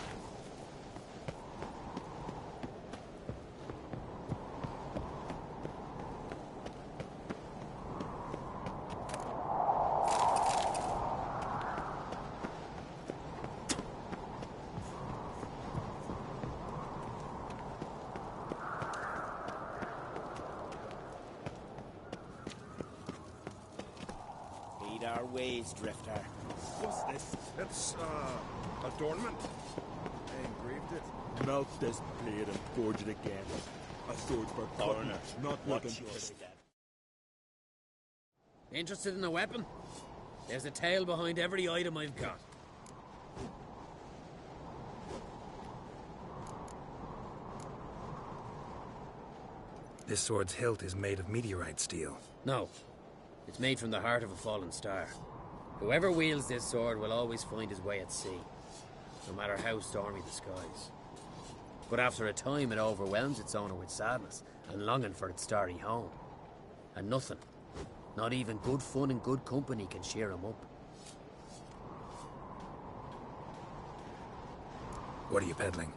S5: Heed our ways, Drifter.
S16: What's this? It's, adornment. I engraved it.
S5: Melt this blade and forge it again. A sword for
S16: Foreigner,
S5: not
S16: watch
S5: looking
S16: your
S5: for
S16: step.
S9: Interested in a weapon? There's a tale behind every item I've got.
S6: This sword's hilt is made of meteorite steel.
S9: No. It's made from the heart of a fallen star. Whoever wields this sword will always find his way at sea, no matter how stormy the skies. But after a time it overwhelms its owner with sadness and longing for its starry home. And nothing, not even good fun and good company, can cheer him up.
S6: What are you peddling?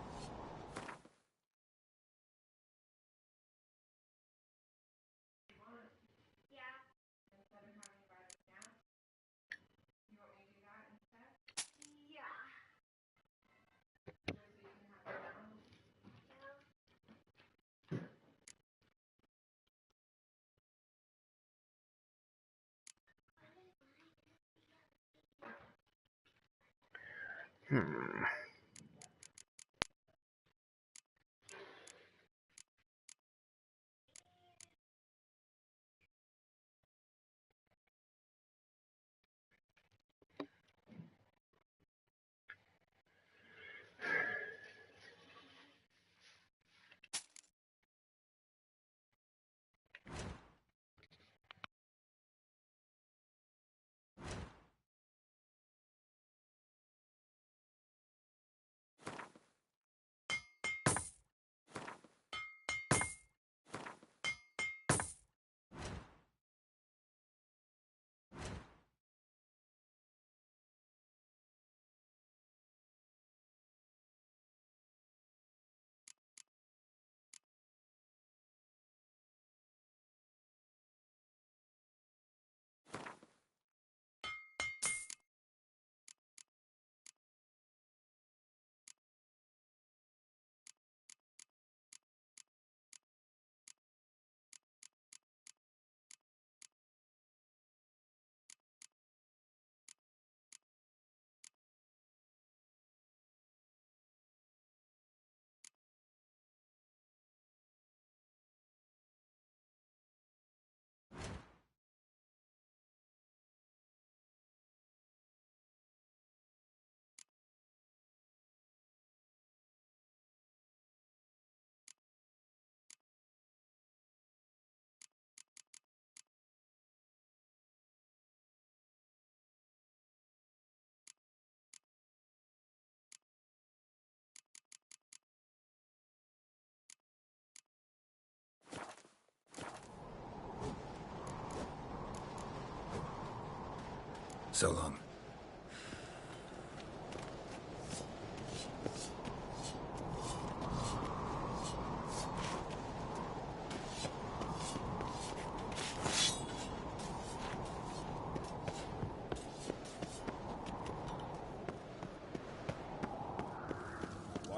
S6: So long.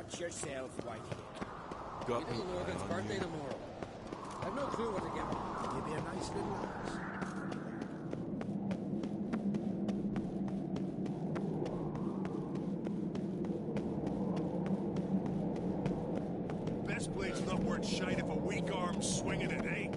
S8: Watch yourself, Whitey.
S9: Little Logan's birthday tomorrow. I've no clue what to give him.
S8: Give me a nice little axe.
S16: Best blade's not worth shite if a weak arm's swinging it, eh?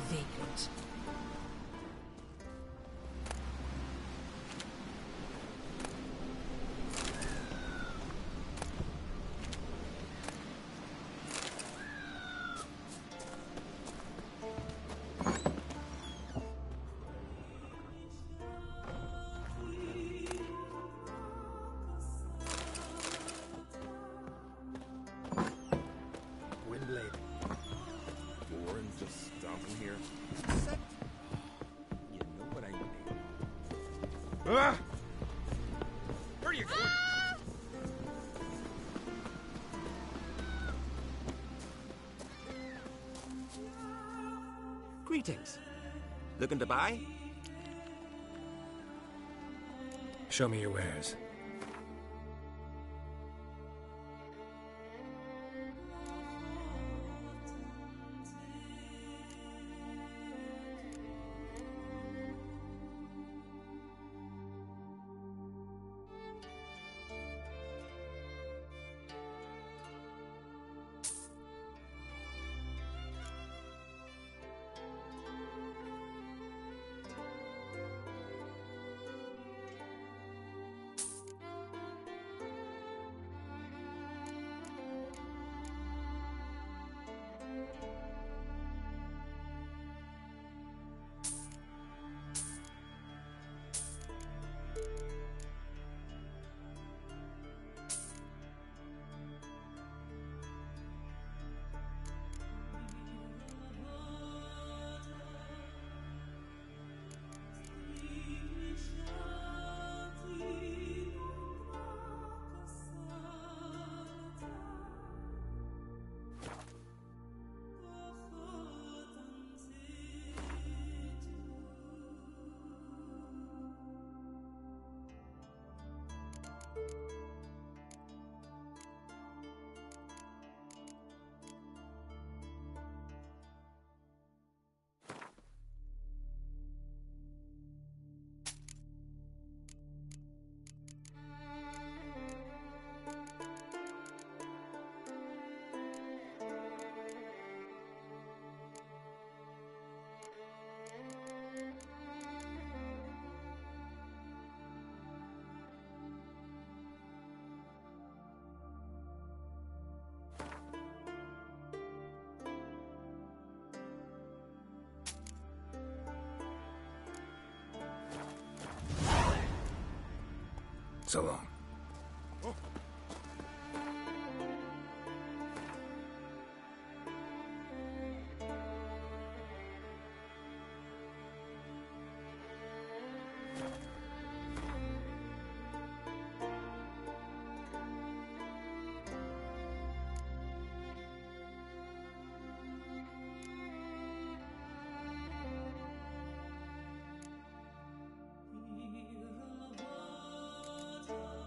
S11: Vacant.
S8: Windblade.
S16: Warren's just stomping here.
S8: You know what I mean.
S16: Ah! Where are you going?
S17: Greetings. Looking to buy?
S6: Show me your wares. So long.
S18: Thank you.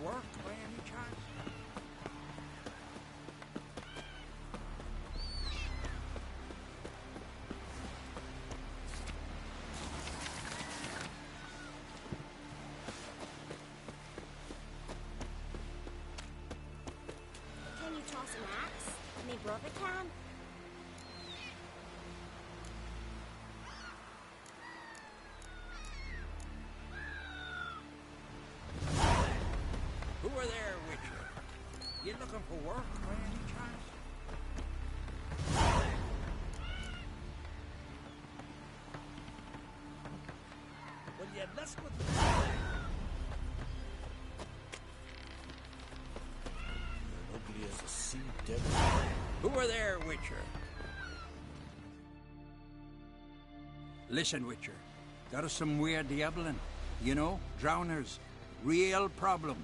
S8: work by any chance?
S7: Can you toss an axe? Me brother can.
S8: Who are there, Witcher? You looking for work by any chance? Will you mess with me? You're ugly as a sea devil. Who are there, Witcher? Listen, Witcher. Got us some weird diabling. You know, drowners. Real problem.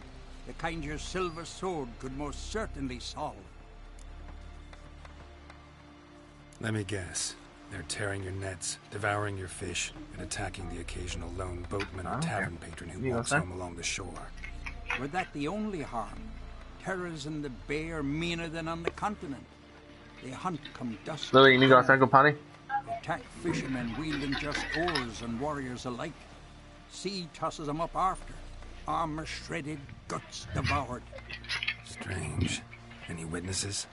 S8: The kind your silver sword could most certainly solve.
S6: Let me guess. They're tearing your nets, devouring your fish, and attacking the occasional lone boatman or tavern patron who walks home along the shore.
S8: Were that the only harm? Terrors in the bay are meaner than on the continent. They hunt come dusk.
S1: Lily, you need to go outside, go potty?
S8: Attack fishermen wielding just oars and warriors alike. Sea tosses them up after. Armor shredded, guts devoured.
S6: Strange. Any witnesses?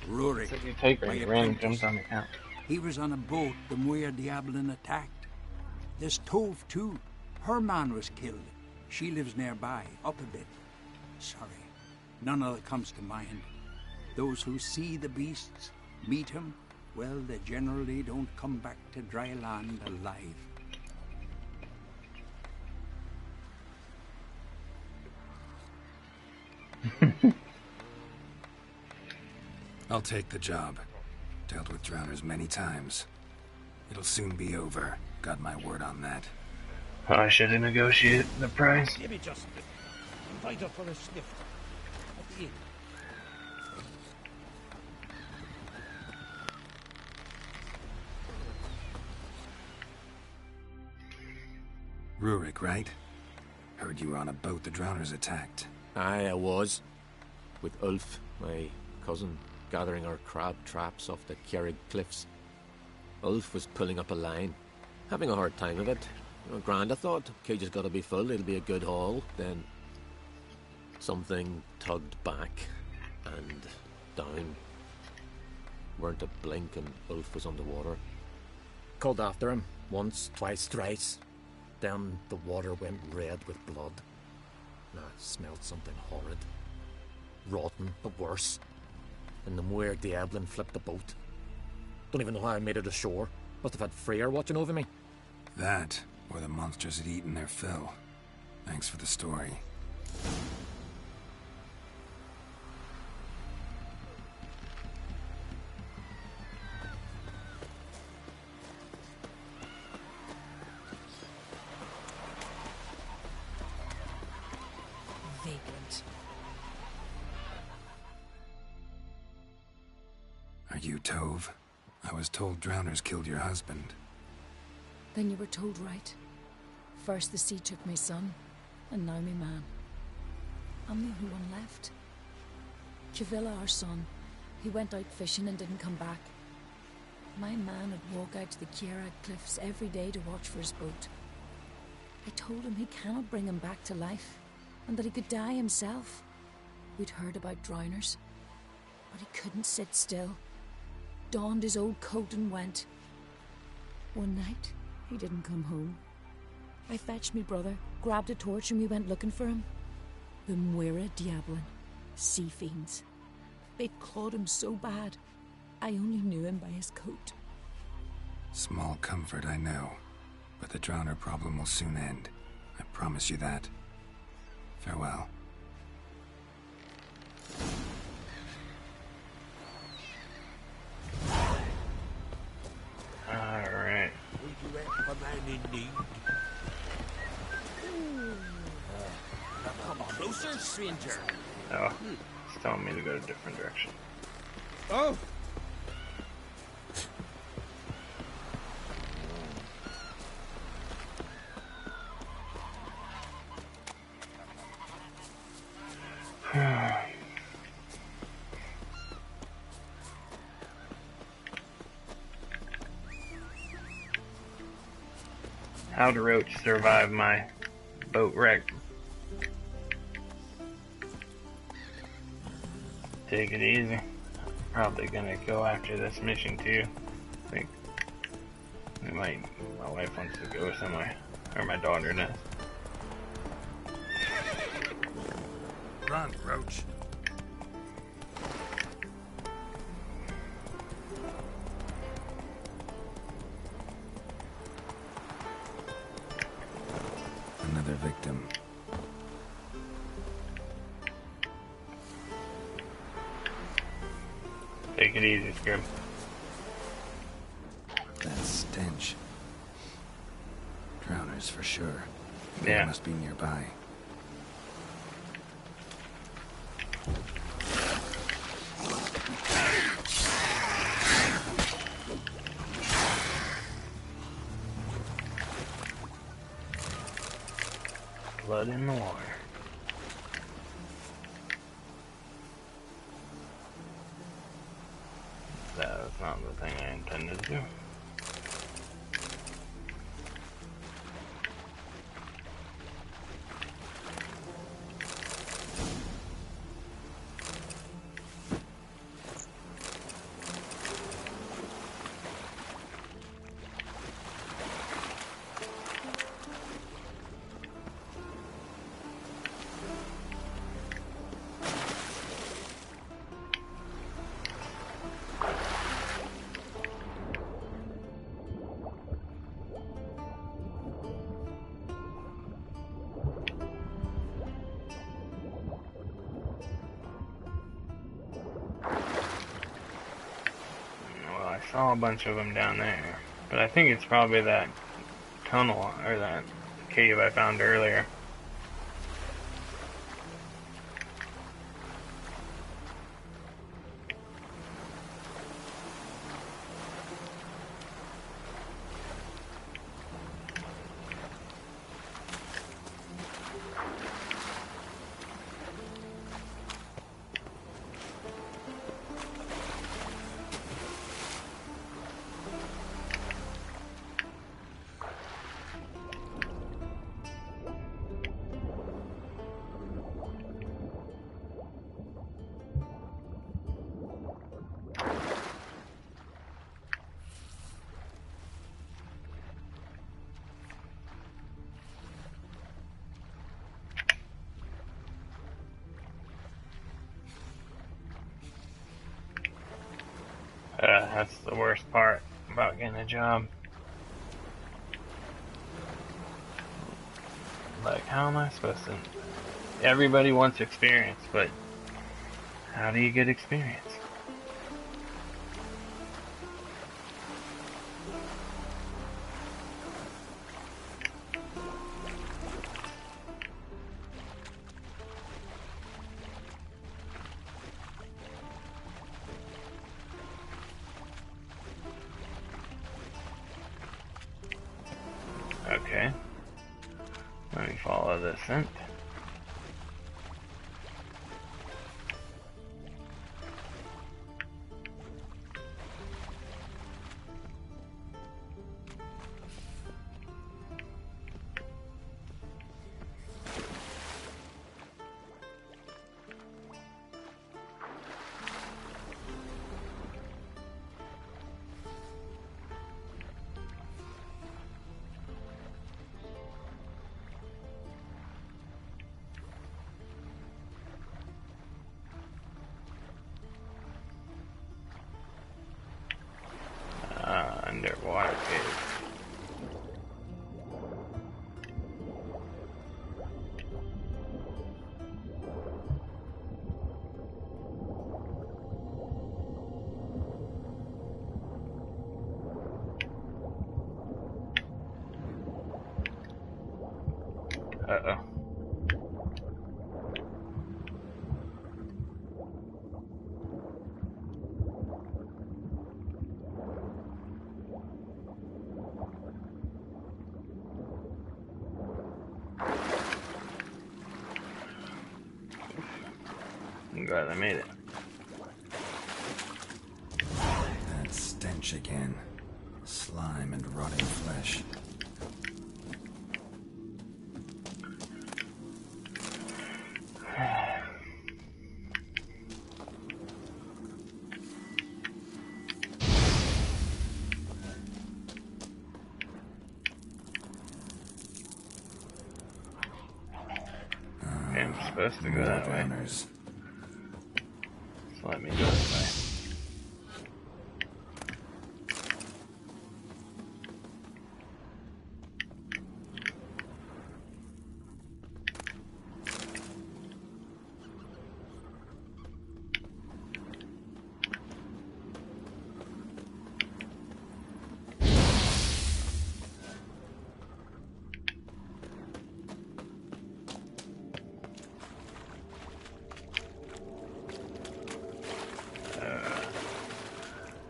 S8: Rurik.
S1: Said you take her, you ran and jumped on the couch.
S8: He was on a boat the Muir Diablin attacked. There's Tove too. Her man was killed. She lives nearby, up a bit. Sorry, none of it comes to mind. Those who see the beasts, meet him, well, they generally don't come back to dry land alive.
S6: I'll take the job. Dealt with drowners many times. It'll soon be over. Got my word on that.
S1: I should have negotiated the price.
S5: Maybe just invite her for a sniff at the inn.
S6: Rurik, right? Heard you were on a boat the drowners attacked.
S18: Aye, I was. With Ulf, my cousin, gathering our crab traps off the Kjerrig cliffs. Ulf was pulling up a line, having a hard time of it. Grand, I thought. Cage has got to be full, it'll be a good haul. Then something tugged back and down. Weren't a blink and Ulf was underwater. Called after him, once, twice, thrice. Then the water went red with blood. I smelled something horrid. Rotten, but worse. And the Muir Diablin flipped the boat. Don't even know how I made it ashore. Must have had Freyr watching over me.
S6: That, or the monsters had eaten their fill. Thanks for the story.
S11: Vagrant.
S6: Are you Tove? I was told drowners killed your husband.
S11: Then you were told right. First the sea took my son, and now me man. I'm the only one left. Kavilla, our son, he went out fishing and didn't come back. My man would walk out to the Kjerrig cliffs every day to watch for his boat. I told him he cannot bring him back to life, and that he could die himself. We'd heard about drowners, but he couldn't sit still. Donned his old coat and went. One night, he didn't come home. I fetched me brother, grabbed a torch, and we went looking for him. The Muira Diablin, sea fiends. They'd clawed him so bad, I only knew him by his coat.
S6: Small comfort, I know. But the drowner problem will soon end. I promise you that. Farewell.
S1: Alright.
S8: Would you help a man in need? Come closer, stranger.
S1: Oh, it's telling me to go a different direction.
S8: Oh!
S1: How to Roach survive my boat wreck. Take it easy. Probably gonna go after this mission too. I think my wife wants to go somewhere, or my daughter does.
S4: Run, Roach.
S6: Another victim.
S1: Take it easy, Scrim.
S6: That stench. Drowners for sure.
S1: Yeah.
S6: They must be nearby.
S1: Blood in the water. That was not the thing I intended to do. I saw a bunch of them down there, but I think it's probably that tunnel or that cave I found earlier. That's the worst part about getting a job. Like, how am I supposed to... Everybody wants experience, but how do you get experience? Okay. Let me follow this scent. Underwater cave. Uh-oh. I'm glad I made it.
S6: That stench again. Slime and rotting flesh.
S1: supposed to go
S6: More
S1: that way.
S6: drowners.
S1: So let me go this way.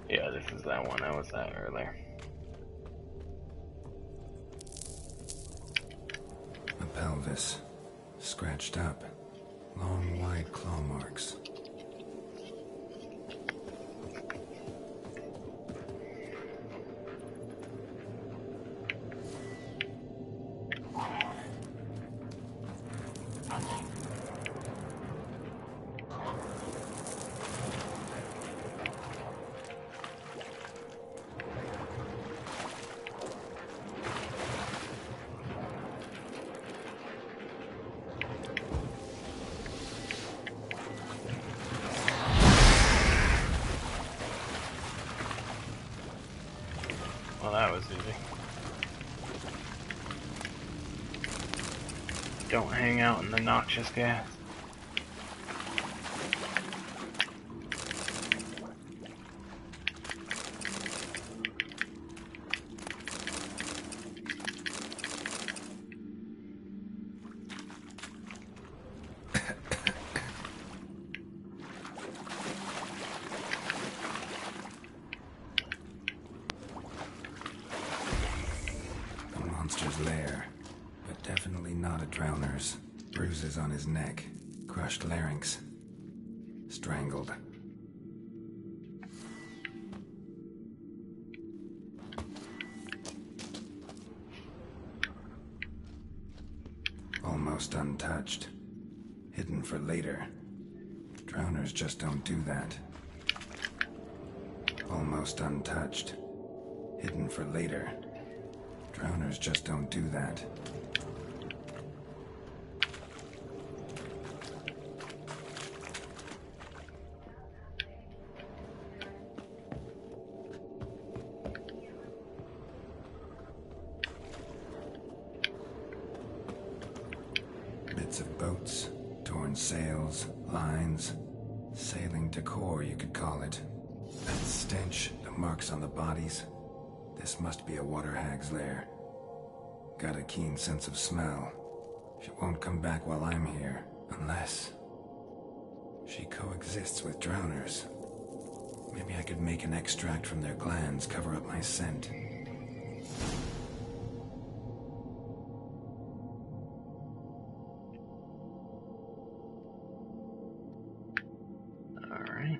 S1: Yeah, this is that one I was at earlier.
S6: A pelvis. Scratched up. Long, wide claw marks.
S1: Well, that was easy. Don't hang out in the noxious gas.
S6: A monster's lair, but definitely not a drowner's. Bruises on his neck, crushed larynx, strangled. Almost untouched. Hidden for later. Drowners just don't do that. Almost untouched. Hidden for later. Drowners just don't do that. Bits of boats, torn sails, lines, sailing decor, you could call it. That stench, the marks on the bodies. This must be a water hag's lair. Got a keen sense of smell. She won't come back while I'm here, unless she coexists with drowners. Maybe I could make an extract from their glands cover up my scent.
S1: Alright.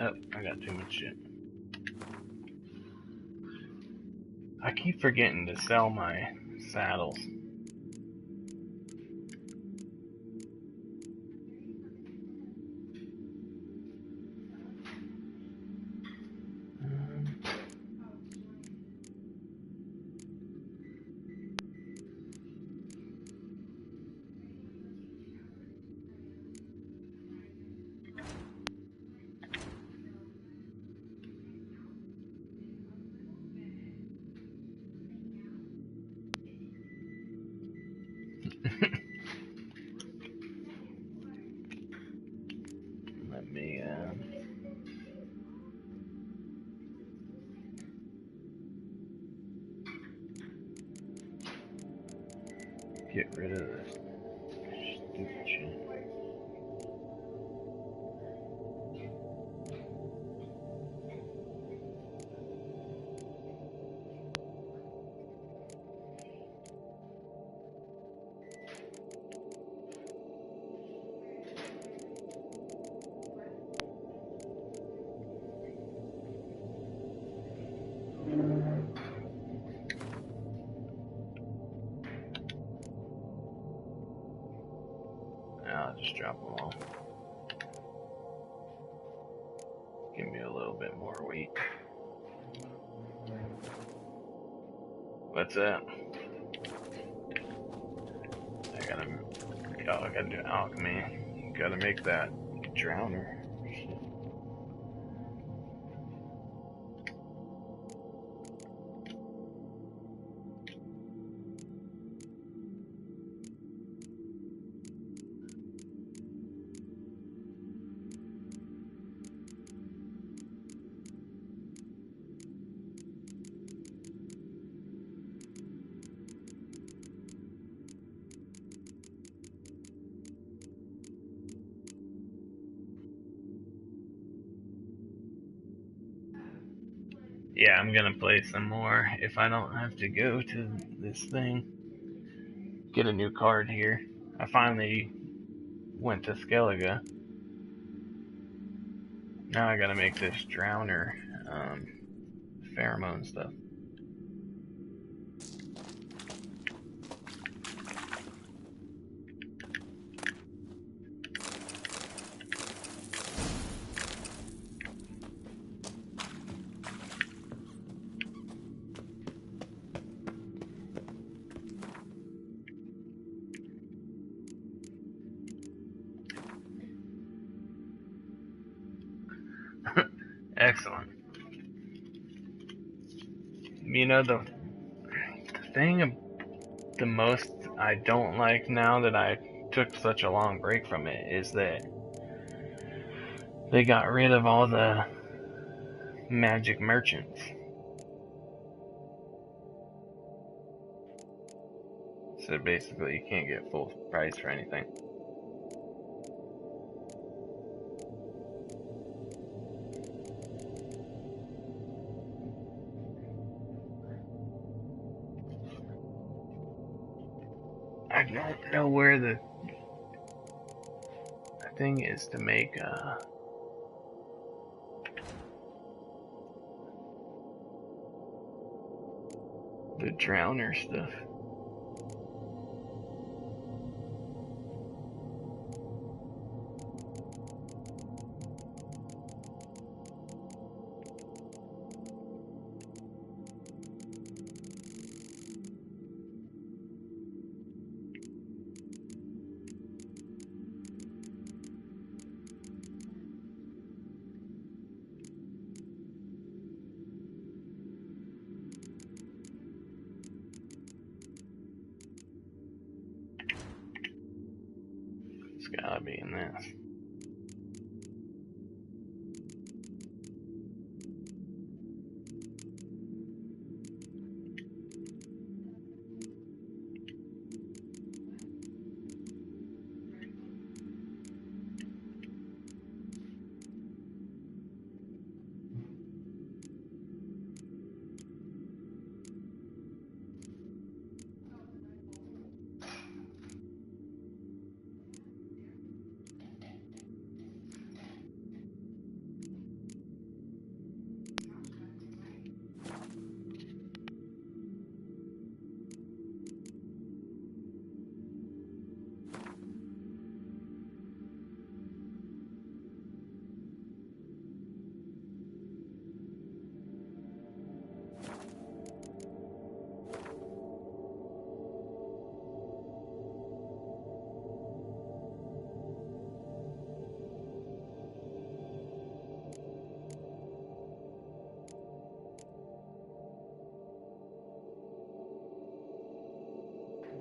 S1: Oh, I got too much shit. I keep forgetting to sell my saddles. Let me, get rid of this stupid shit. just drop them all. Give me a little bit more weight. What's that? I gotta do alchemy. Gotta make that drowner. Shit. Yeah, I'm gonna play some more if I don't have to go to this thing. Get a new card here. I finally went to Skellige. Now I gotta make this drowner pheromone stuff. Excellent. You know, the thing, the most I don't like now that I took such a long break from it is that they got rid of all the magic merchants. So basically you can't get full price for anything. I don't know where the thing is to make the drowner stuff. It's gotta be in this.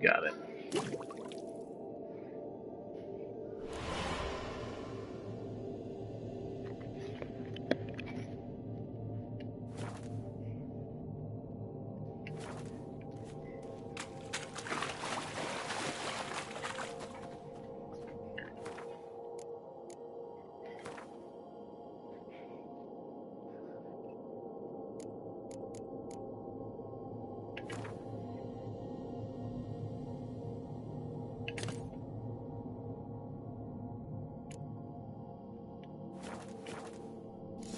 S1: Got it.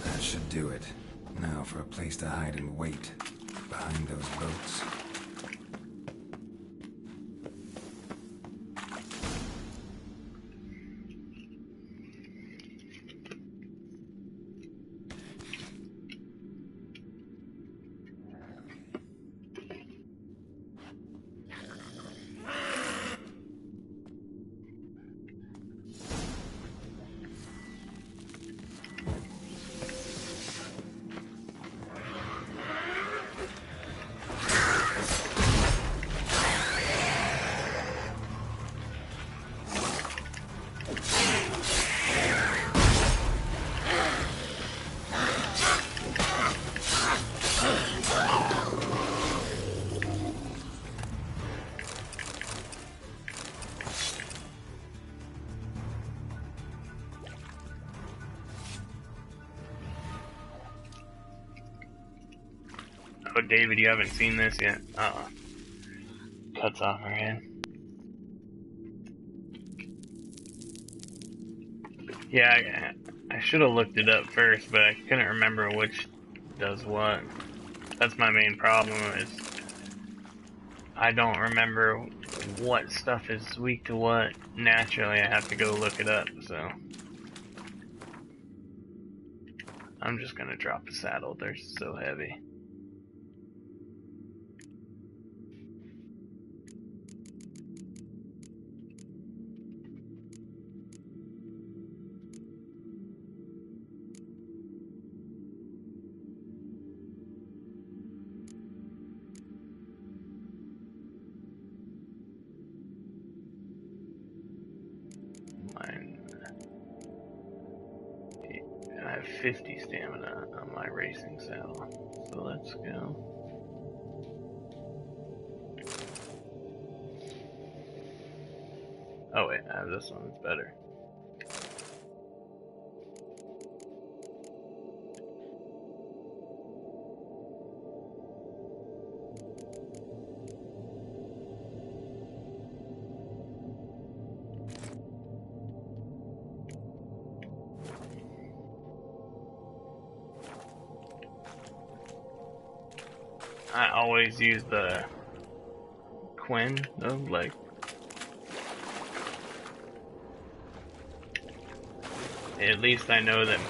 S6: That should do it. Now for a place to hide and wait. Behind those boats.
S1: Oh, David, you haven't seen this yet? Cuts off her head. Yeah, I should have looked it up first, but I couldn't remember which does what. That's my main problem, is I don't remember what stuff is weak to what. Naturally, I have to go look it up, so I'm just gonna drop a saddle. They're so heavy. I have 50 stamina on my racing saddle, so let's go. Oh wait, I have this one, it's better. I always use the Quinn, though, like, at least I know that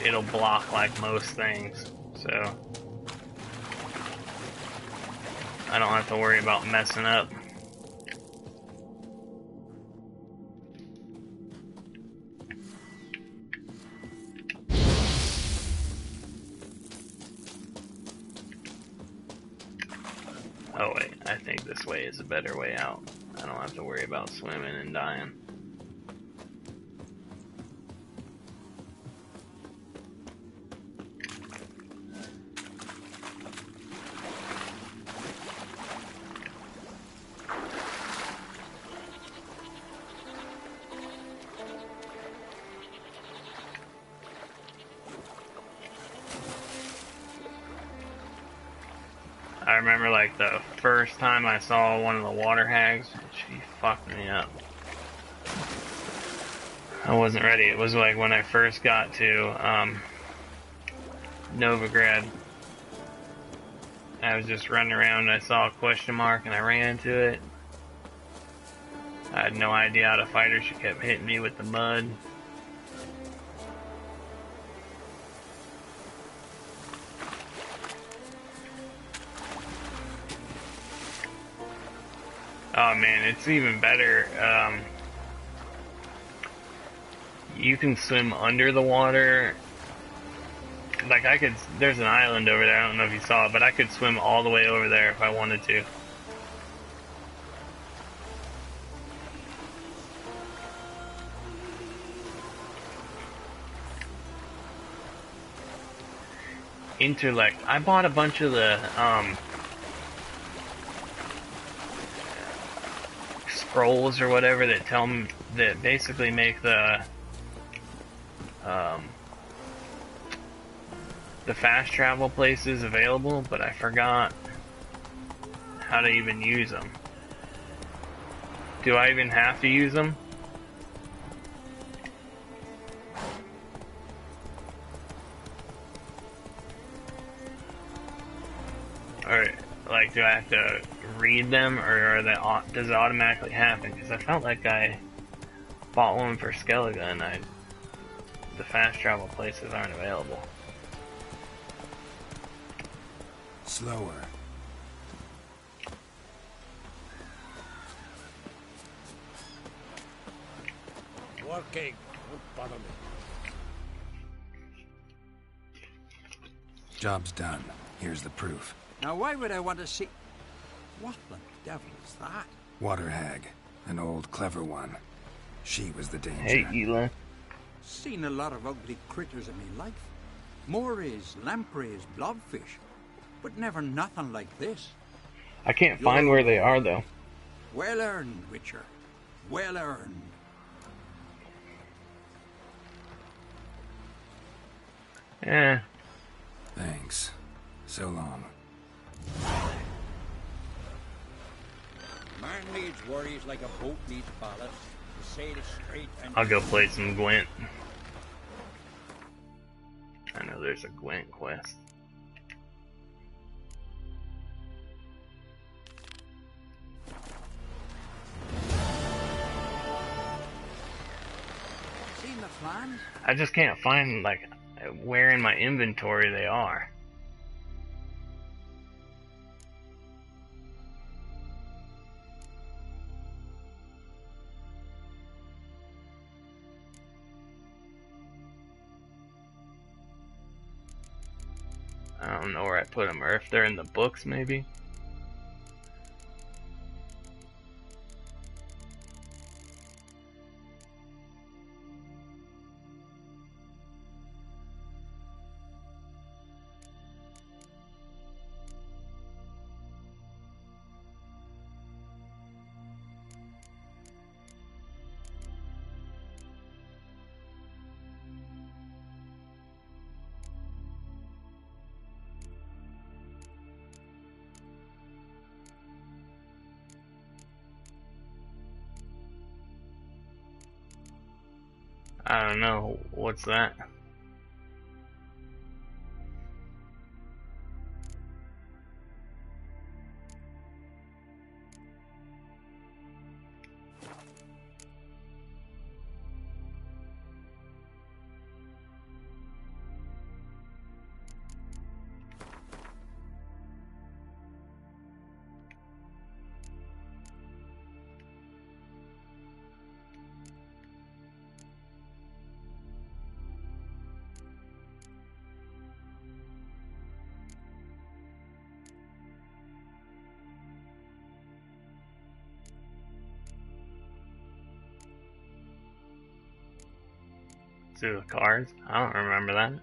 S1: it'll block like most things, so I don't have to worry about messing up. Oh wait, I think this way is a better way out. I don't have to worry about swimming and dying. I remember like the first time I saw one of the water hags, she fucked me up. I wasn't ready. It was like when I first got to Novigrad. I was just running around and I saw a question mark and I ran into it. I had no idea how to fight her. She kept hitting me with the mud. Oh man, it's even better. You can swim under the water. Like there's an island over there, I don't know if you saw it, but I could swim all the way over there if I wanted to. Intellect. I bought a bunch of the, scrolls or whatever that basically make the fast travel places available, but I forgot how to even use them. Do I even have to use them? Or, like, do I have to read them, or does it automatically happen? Because I felt like I bought one for Skellige and the fast travel places aren't available.
S6: Slower.
S2: Working. Don't bother me.
S6: Job's done. Here's the proof.
S19: Now why would I want to see... What the devil is that?
S6: Water hag. An old, clever one. She was the danger.
S1: Hey, Eli.
S19: Seen a lot of ugly critters in my life. Morays, lampreys, blobfish. But never nothing like this.
S1: I can't find where they are, though.
S19: Well earned, Witcher. Well earned.
S1: Yeah.
S6: Thanks. So long.
S19: Man needs worries like a boat needs ballast. To sail straight and...
S1: I'll go play some Gwent. I know there's a Gwent quest.
S19: Seen the plans?
S1: I just can't find, like, where in my inventory they are. I don't know where I put them, or if they're in the books, maybe. I don't know. What's that? To the cards? I don't remember that.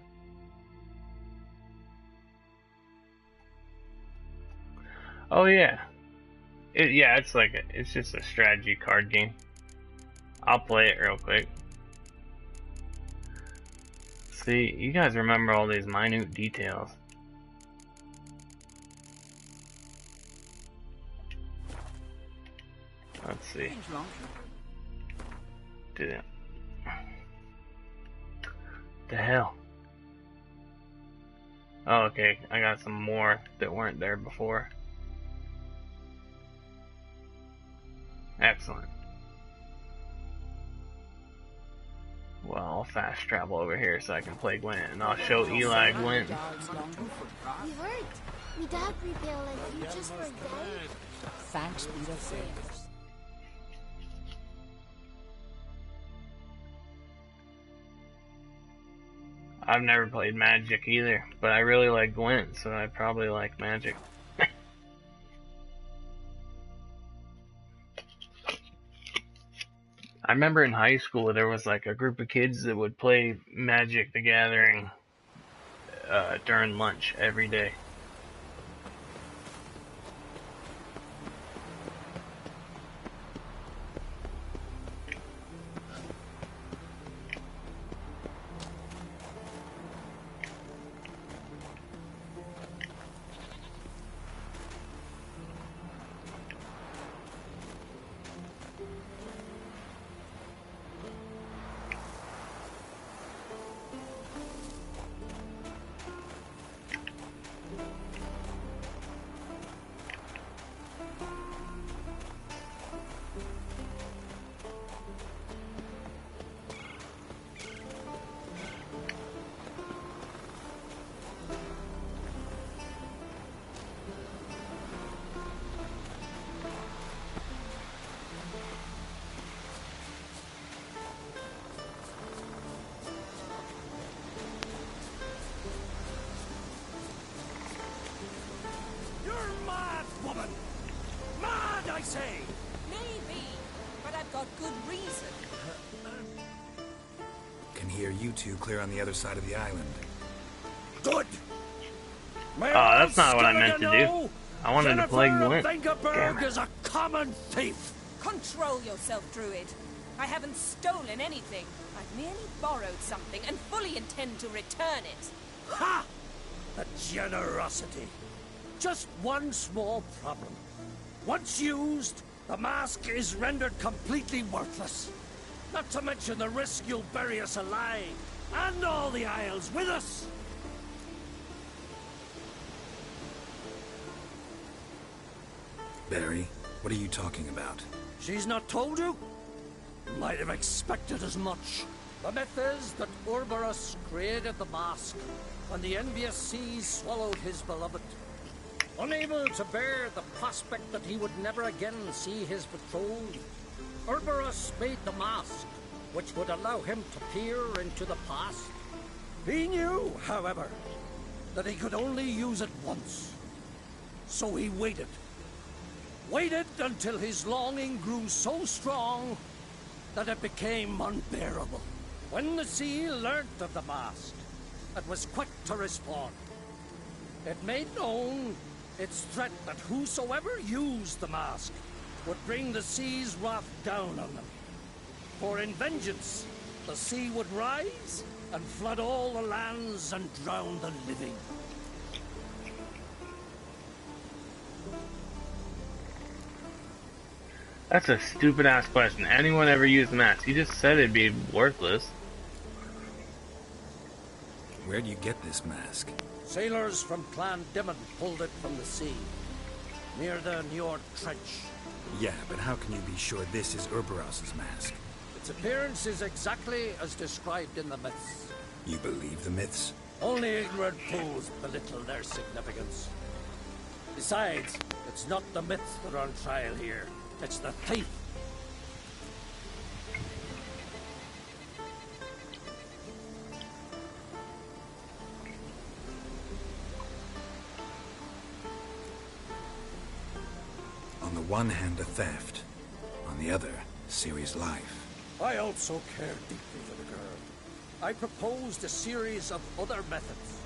S1: Oh yeah. Yeah, it's like it's just a strategy card game. I'll play it real quick. See, you guys remember all these minute details. Let's see. Did it. The hell? Oh, okay. I got some more that weren't there before. Excellent. Well, I'll fast travel over here so I can play Gwent, and I'll show Eli Gwent.
S7: We heard. Me dad revealed like you just were dead.
S10: Thanks be the fairs.
S1: I've never played Magic either, but I really like Gwent, so I probably like Magic. I remember in high school there was like a group of kids that would play Magic the Gathering during lunch every day.
S2: I say?
S10: Maybe, but I've got good reason.
S6: Can hear you two clear on the other side of the island.
S2: Good.
S1: Oh, that's not what I meant to do. I wanted to play Gwent.
S2: Vengerberg is a common thief.
S10: Control yourself, Druid. I haven't stolen anything. I've merely borrowed something and fully intend to return it.
S2: Ha! The generosity. just one small problem. Once used, the mask is rendered completely worthless. Not to mention the risk you'll bury us alive, and all the Isles with us.
S6: Barry, what are you talking about?
S2: She's not told you? Might have expected as much. The myth is that Ouroboros created the mask when the envious seas swallowed his beloved. Unable to bear the prospect that he would never again see his betrothed, Ouroboros made the mask, which would allow him to peer into the past. He knew, however, that he could only use it once. So he waited. Waited until his longing grew so strong that it became unbearable. When the sea learnt of the mask, it was quick to respond. It made known its threat that whosoever used the mask would bring the sea's wrath down on them. For in vengeance, the sea would rise and flood all the lands and drown the living.
S1: That's a stupid ass question. Anyone ever use the mask? You just said it'd be worthless.
S6: Where do you get this mask?
S2: Sailors from Clan Dimon pulled it from the sea, near the Njord Trench.
S6: Yeah, but how can you be sure this is Ouroboros' mask?
S2: Its appearance is exactly as described in the myths.
S6: You believe the myths?
S2: Only ignorant fools belittle their significance. Besides, it's not the myths that are on trial here. It's the thief.
S6: On the one hand, a theft. On the other, Ciri's life.
S2: I also care deeply for the girl. I proposed a series of other methods.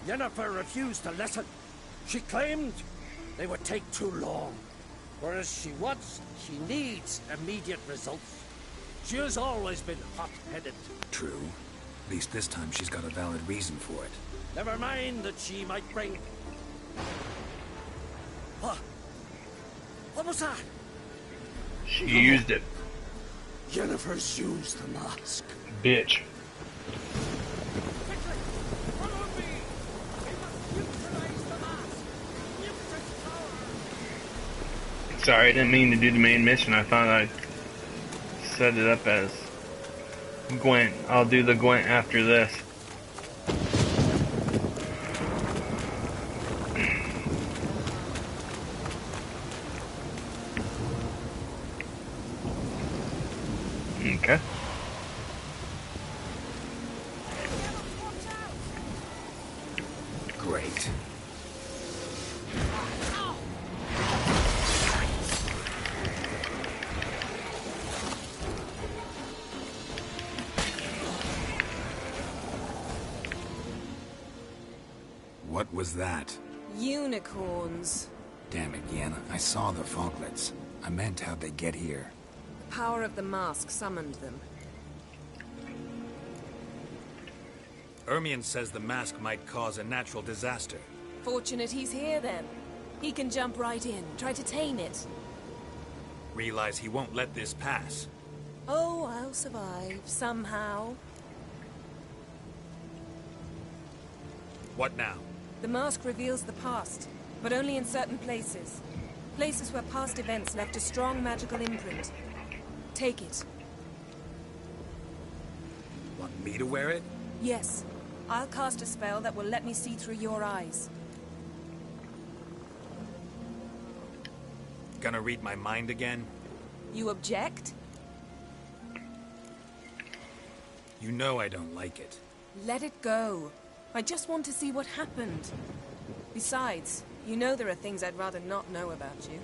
S2: Yennefer refused to listen. She claimed they would take too long. Whereas she needs immediate results. She has always been hot-headed.
S6: True. At least this time she's got a valid reason for it.
S2: Never mind that she might bring... What? What was that?
S1: She used it.
S2: Yennefer's used the mask.
S1: Bitch. Sorry, I didn't mean to do the main mission. I thought I'd set it up as Gwent. I'll do the Gwent after this. Okay.
S6: Great. What was that?
S11: Unicorns.
S6: Damn it, Yenna. I saw the foglets. I meant how'd they get here.
S11: The power of the mask summoned them.
S20: Ermion says the mask might cause a natural disaster.
S11: Fortunate he's here, then. He can jump right in, try to tame it.
S20: Realize he won't let this pass.
S11: Oh, I'll survive, somehow.
S20: What now?
S11: The mask reveals the past, but only in certain places. Places where past events left a strong magical imprint. Take it.
S20: Want me to wear it?
S11: Yes. I'll cast a spell that will let me see through your eyes.
S20: Gonna read my mind again?
S11: You object?
S20: You know I don't like it.
S11: Let it go. I just want to see what happened. Besides, you know there are things I'd rather not know about you.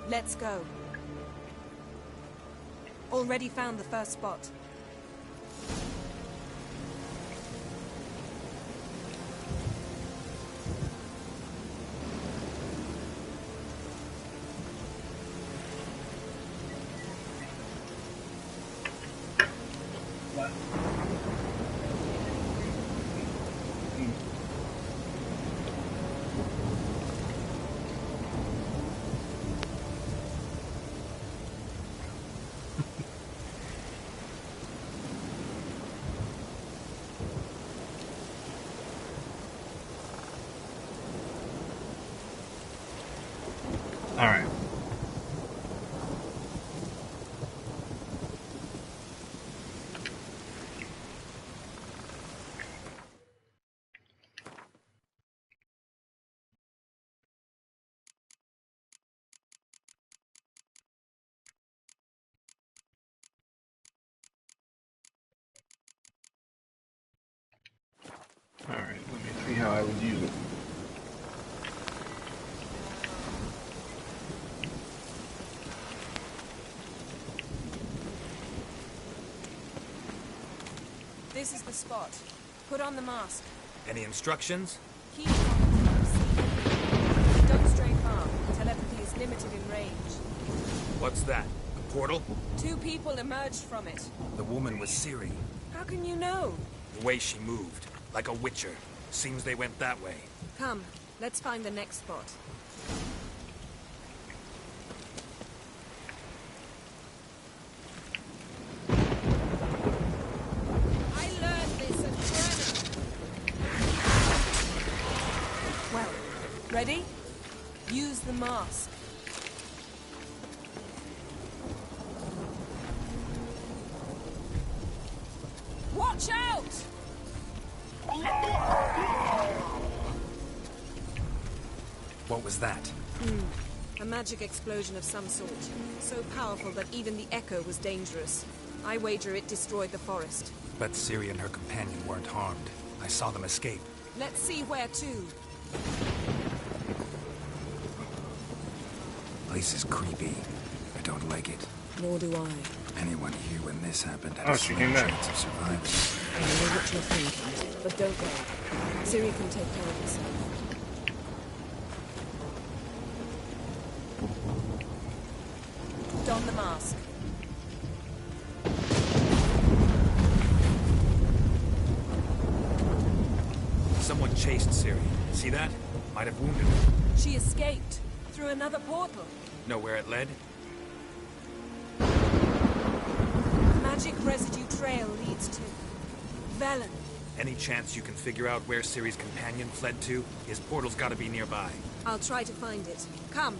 S11: Let's go. Already found the first spot.
S1: Alright. Alright, let me see how I would use it.
S10: This is the spot. Put on the mask.
S20: Any instructions?
S10: Keep on. Don't stray far. Telepathy is limited in range.
S20: What's that? A portal?
S10: 2 people emerged from it.
S20: The woman was Ciri.
S10: How can you know?
S20: The way she moved. Like a witcher. Seems they went that way.
S11: Come, let's find the next spot.
S10: I learned this at training. Well, ready? Use the mask. Watch out!
S20: What was that?
S11: A magic explosion of some sort. So powerful that even the echo was dangerous. I wager it destroyed the forest.
S20: But Ciri and her companion weren't harmed. I saw them escape.
S10: Let's see where to.
S6: Place is creepy. I don't like it.
S11: Nor do I.
S6: Anyone here when this happened had
S1: Oh,
S6: a
S1: she
S6: slim
S1: came back.
S6: chance of surviving.
S11: I know what you're thinking, but don't go. Ciri can take care of herself.
S10: Don the mask.
S20: Someone chased Ciri. See that? Might have wounded her.
S10: She escaped through another portal.
S20: Know where it led?
S10: Magic residue trail leads to Velen.
S20: Any chance you can figure out where Ciri's companion fled to? His portal's gotta be nearby.
S11: I'll try to find it. Come.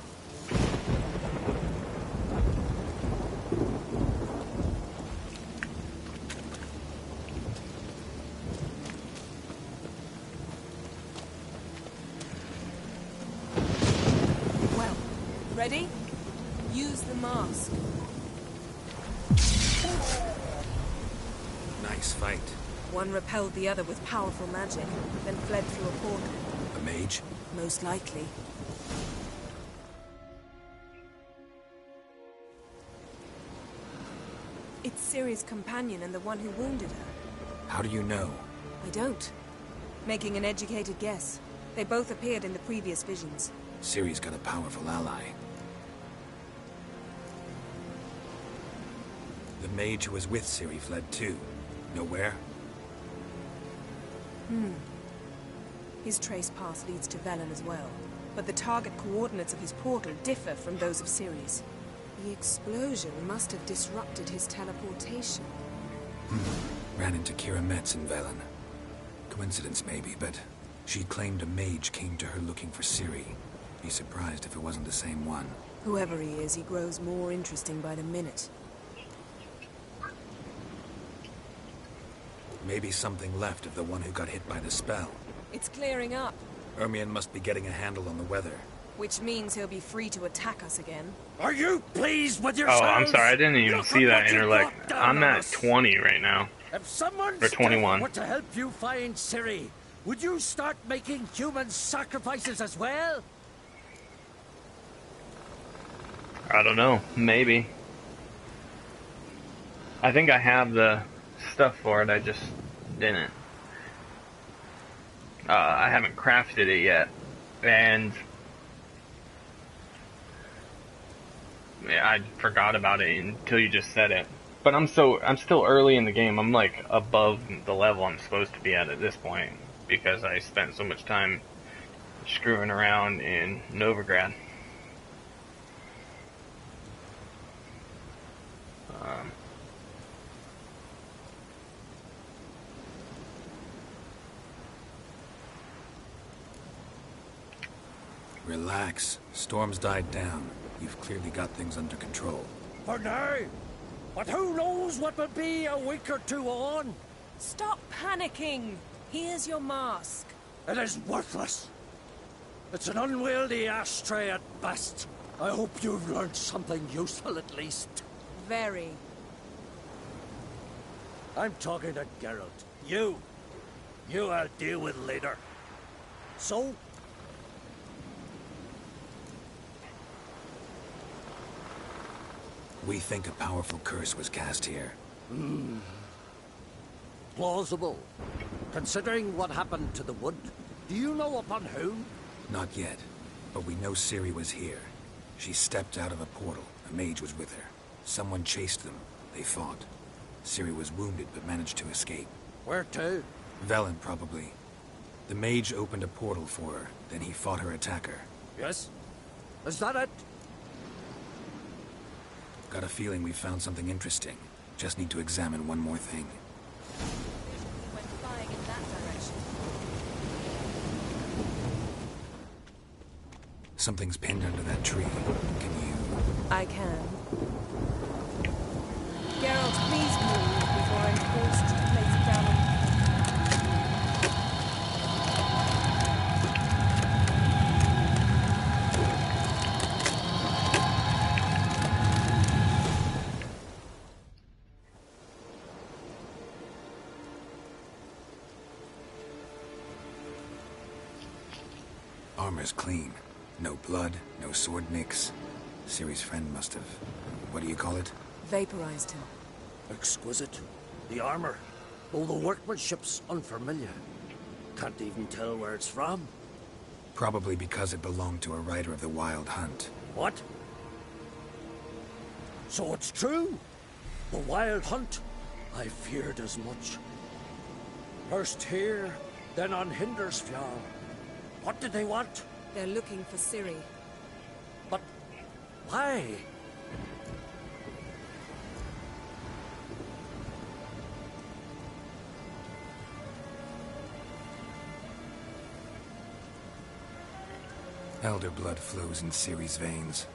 S10: Well, ready? Use the mask.
S20: Nice fight.
S11: One repelled the other with powerful magic, then fled through a portal.
S20: A mage?
S11: Most likely. It's Ciri's companion and the one who wounded her.
S20: How do you know?
S11: I don't. Making an educated guess. They both appeared in the previous visions.
S20: Ciri's got a powerful ally. The mage who was with Ciri fled too. Know where?
S11: His trace path leads to Velen as well. But the target coordinates of his portal differ from those of Ciri's. The explosion must have disrupted his teleportation.
S20: Ran into Kira Metz in Velen. Coincidence maybe, but she claimed a mage came to her looking for Ciri. Be surprised if it wasn't the same one.
S11: Whoever he is, he grows more interesting by the minute.
S20: Maybe something left of the one who got hit by the spell.
S10: It's clearing up,
S20: Ermion must be getting a handle on the weather.
S10: which means he'll be free to attack us again.
S2: Are you pleased with
S1: Oh,
S2: yourselves?
S1: I'm sorry, I didn't even
S2: Look
S1: see
S2: at
S1: that
S2: what you
S1: intellect.
S2: brought down
S1: I'm
S2: on
S1: at
S2: us.
S1: 20 right now.
S2: If someone
S1: Or 21.
S2: were to help you find Ciri, would you start making human sacrifices as well?
S1: I don't know, maybe. I think I have the stuff for it, I just didn't. I haven't crafted it yet, and yeah, I forgot about it until you just said it. But I'm still early in the game. I'm like above the level I'm supposed to be at this point because I spent so much time screwing around in Novigrad.
S20: Relax. Storm's died down. You've clearly got things under control.
S2: For now. But who knows what will be a week or two on?
S10: Stop panicking. Here's your mask.
S2: It is worthless. It's an unwieldy ashtray at best. I hope you've learned something useful at least.
S10: Very.
S2: I'm talking to Geralt. You I'll deal with later. So?
S20: We think a powerful curse was cast here.
S2: Plausible. Considering what happened to the wood, do you know upon whom?
S20: Not yet, but we know Ciri was here. She stepped out of a portal. A mage was with her. Someone chased them. They fought. Ciri was wounded, but managed to escape.
S2: Where to?
S20: Velen, probably. The mage opened a portal for her, then he fought her attacker.
S2: Yes? Is that it?
S20: Got a feeling we found something interesting. Just need to examine one more thing.
S10: Went flying in that direction.
S20: Something's pinned under that tree. Can you...
S10: I can. Geralt, please move before I'm forced to place it down.
S20: Armor's clean. No blood, no sword nicks. Ciri's friend must have... What do you call it?
S11: Vaporized him.
S2: Exquisite. The armor. Though the workmanship's unfamiliar. Can't even tell where it's from.
S20: Probably because it belonged to a rider of the Wild Hunt.
S2: What? So it's true? The Wild Hunt? I feared as much. First here, then on Hindersfjall. What did they want?
S11: They're looking for Ciri.
S2: But why?
S20: Elder blood flows in Ciri's veins.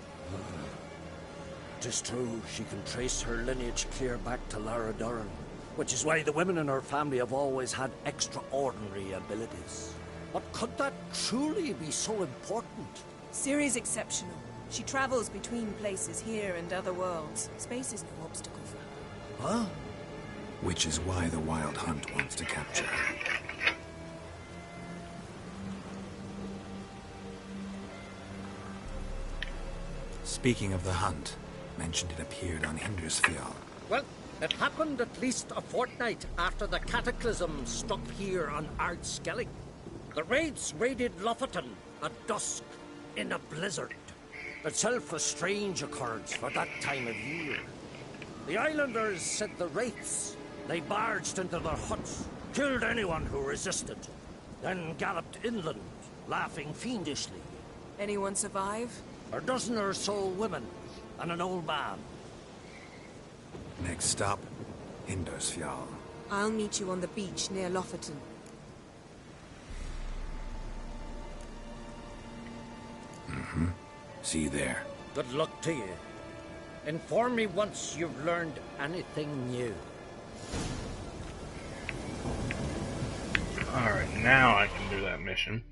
S2: Tis true, she can trace her lineage clear back to Lara Duran, which is why the women in her family have always had extraordinary abilities. But could that truly be so important?
S11: Ciri's exceptional. She travels between places here and other worlds. Space is no obstacle for her.
S2: Huh?
S20: Which is why the Wild Hunt wants to capture her. Speaking of the hunt, mentioned it appeared on Hindersfjall.
S2: Well, it happened at least a fortnight after the cataclysm struck here on Ard Skellige. The raids raided Lofoten at dusk in a blizzard. Itself a strange occurrence for that time of year. The islanders said the wraiths. They barged into their huts, killed anyone who resisted, then galloped inland, laughing fiendishly.
S11: Anyone survive?
S2: A dozen or so women, and an old man.
S20: Next stop, Hindersfjall.
S11: I'll meet you on the beach near Lofoten.
S20: Mm-hmm. See you there.
S2: Good luck to you. Inform me once you've learned anything new.
S1: Alright, now I can do that mission.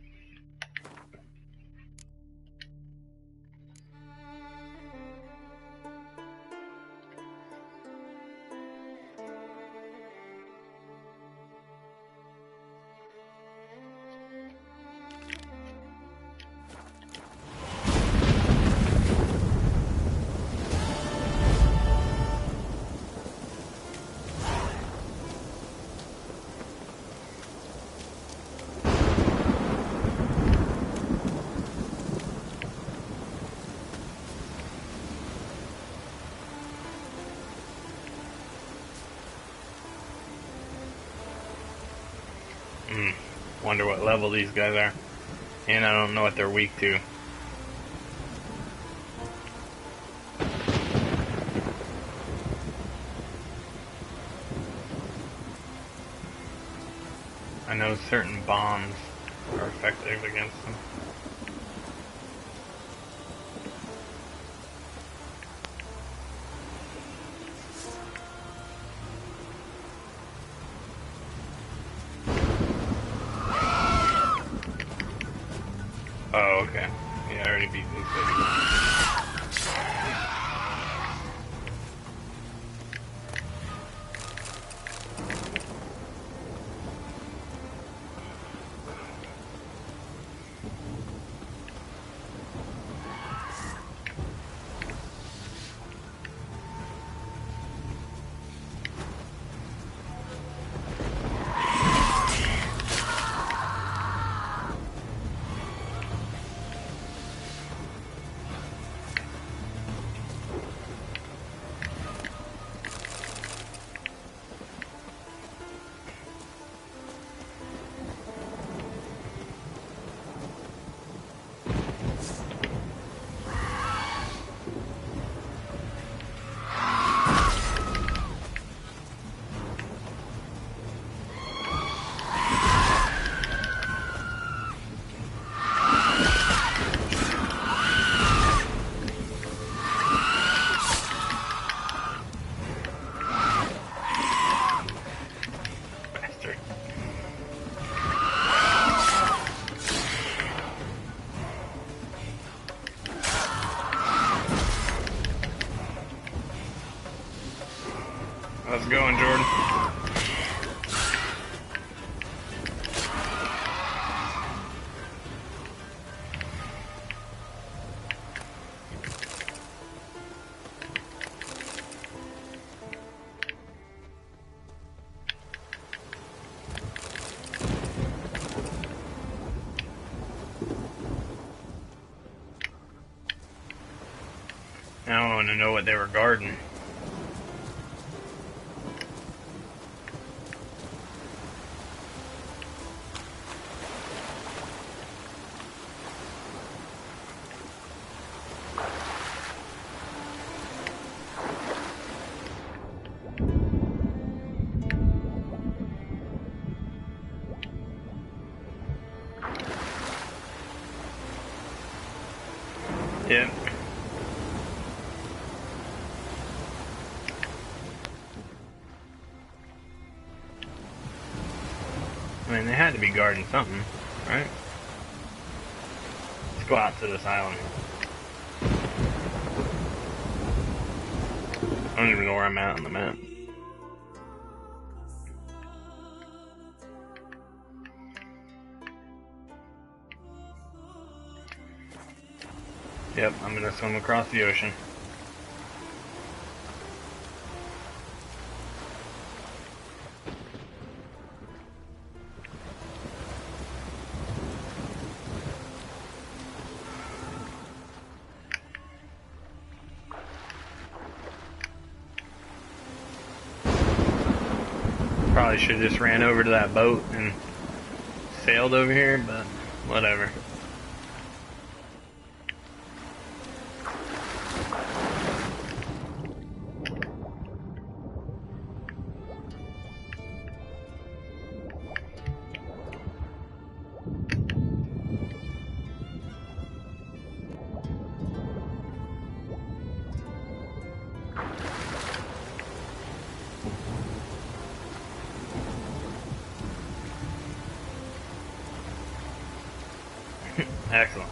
S1: Wonder what level these guys are. And I don't know what they're weak to. I know certain bombs are effective against them. Oh, okay. Yeah, I already beat these things. How's it going, Jordan? Now I want to know what they were guarding. Yeah. I mean, they had to be guarding something, right? Let's go out to this island. I don't even know where I'm at on the map. Yep, I'm gonna swim across the ocean. Probably should have just ran over to that boat and sailed over here, but whatever. Excellent.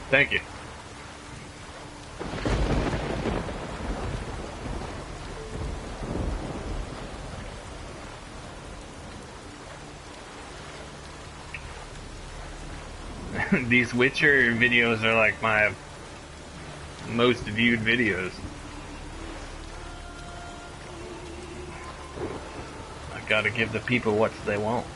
S1: Thank you. These Witcher videos are like my most viewed videos. I gotta give the people what they want.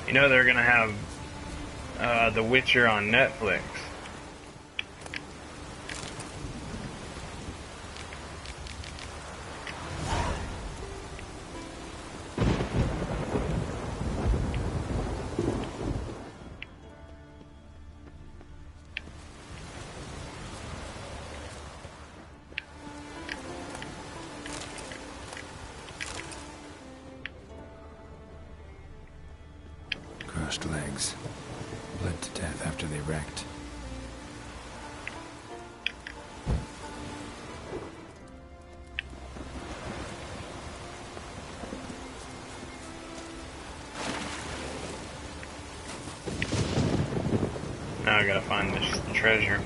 S1: You know they're gonna have The Witcher on Netflix.
S6: crushed legs. Bled to death after they wrecked.
S1: Now I gotta find this treasure.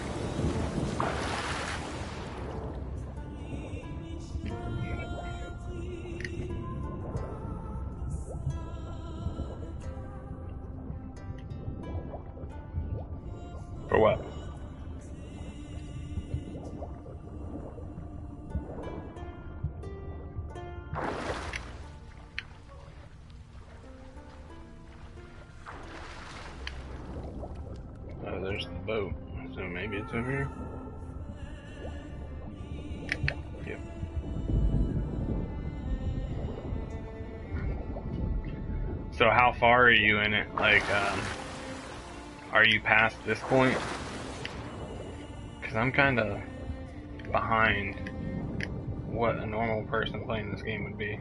S1: For what? Oh, there's the boat. So maybe it's over here? Yep. So how far are you in it? Like, are you past this point? Because I'm kind of behind what a normal person playing this game would be.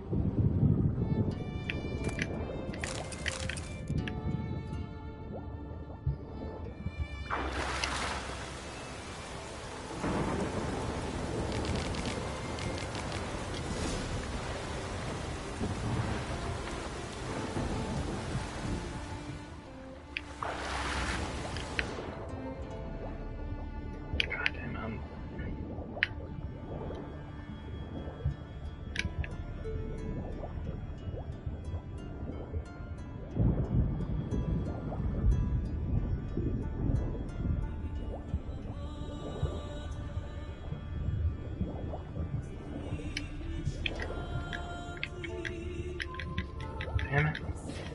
S1: Damn it.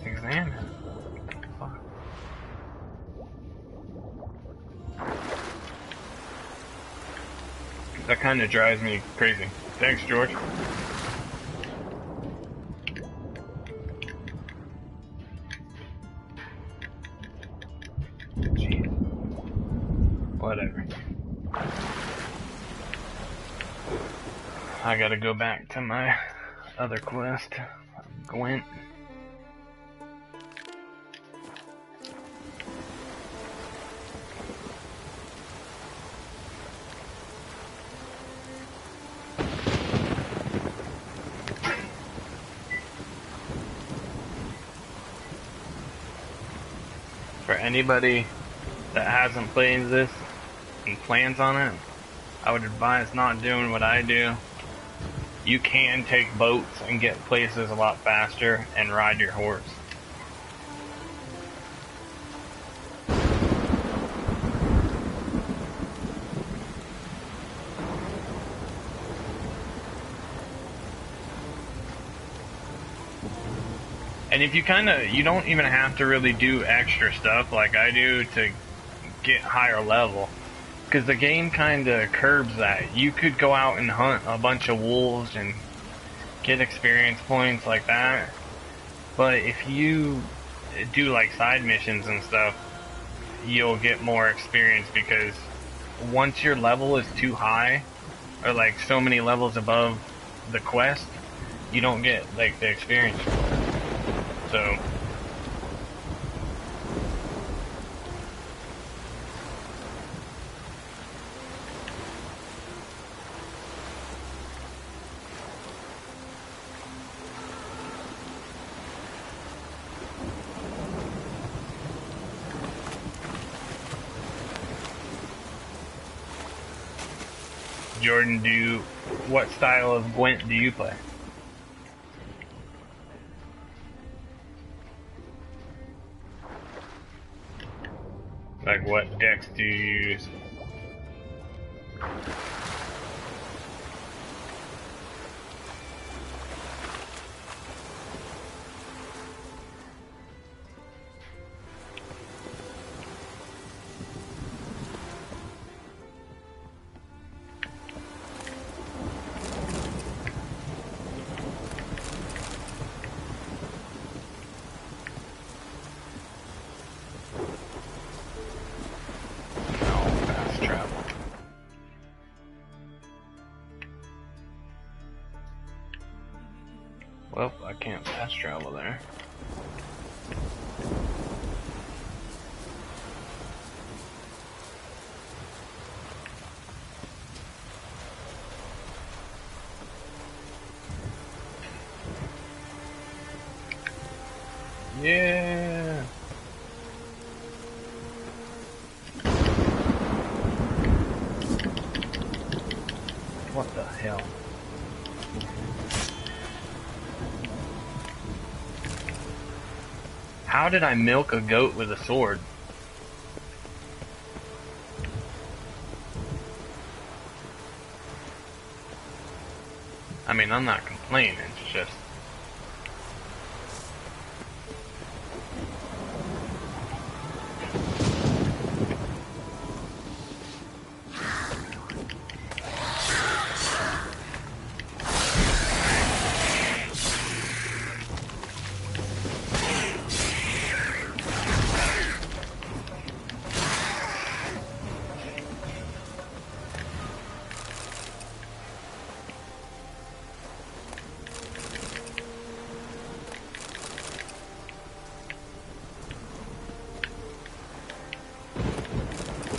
S1: Examine. Fuck. That kind of drives me crazy. Thanks, George. Jeez. Whatever. I gotta go back to my other quest. Gwent. For anybody that hasn't played this and plans on it, I would advise not doing what I do. You can take boats and get places a lot faster and ride your horse. And if you you don't even have to really do extra stuff like I do to get higher level. Because the game kind of curbs that. You could go out and hunt a bunch of wolves and get experience points like that. But if you do like side missions and stuff, you'll get more experience because once your level is too high, or like so many levels above the quest, you don't get like the experience. So Jordan, what style of Gwent do you play? Like what decks do you use? Well, I can't fast travel there. Yeah. What the hell? How did I milk a goat with a sword? I mean, I'm not complaining, it's just...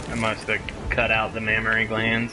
S1: I must have cut out the mammary glands.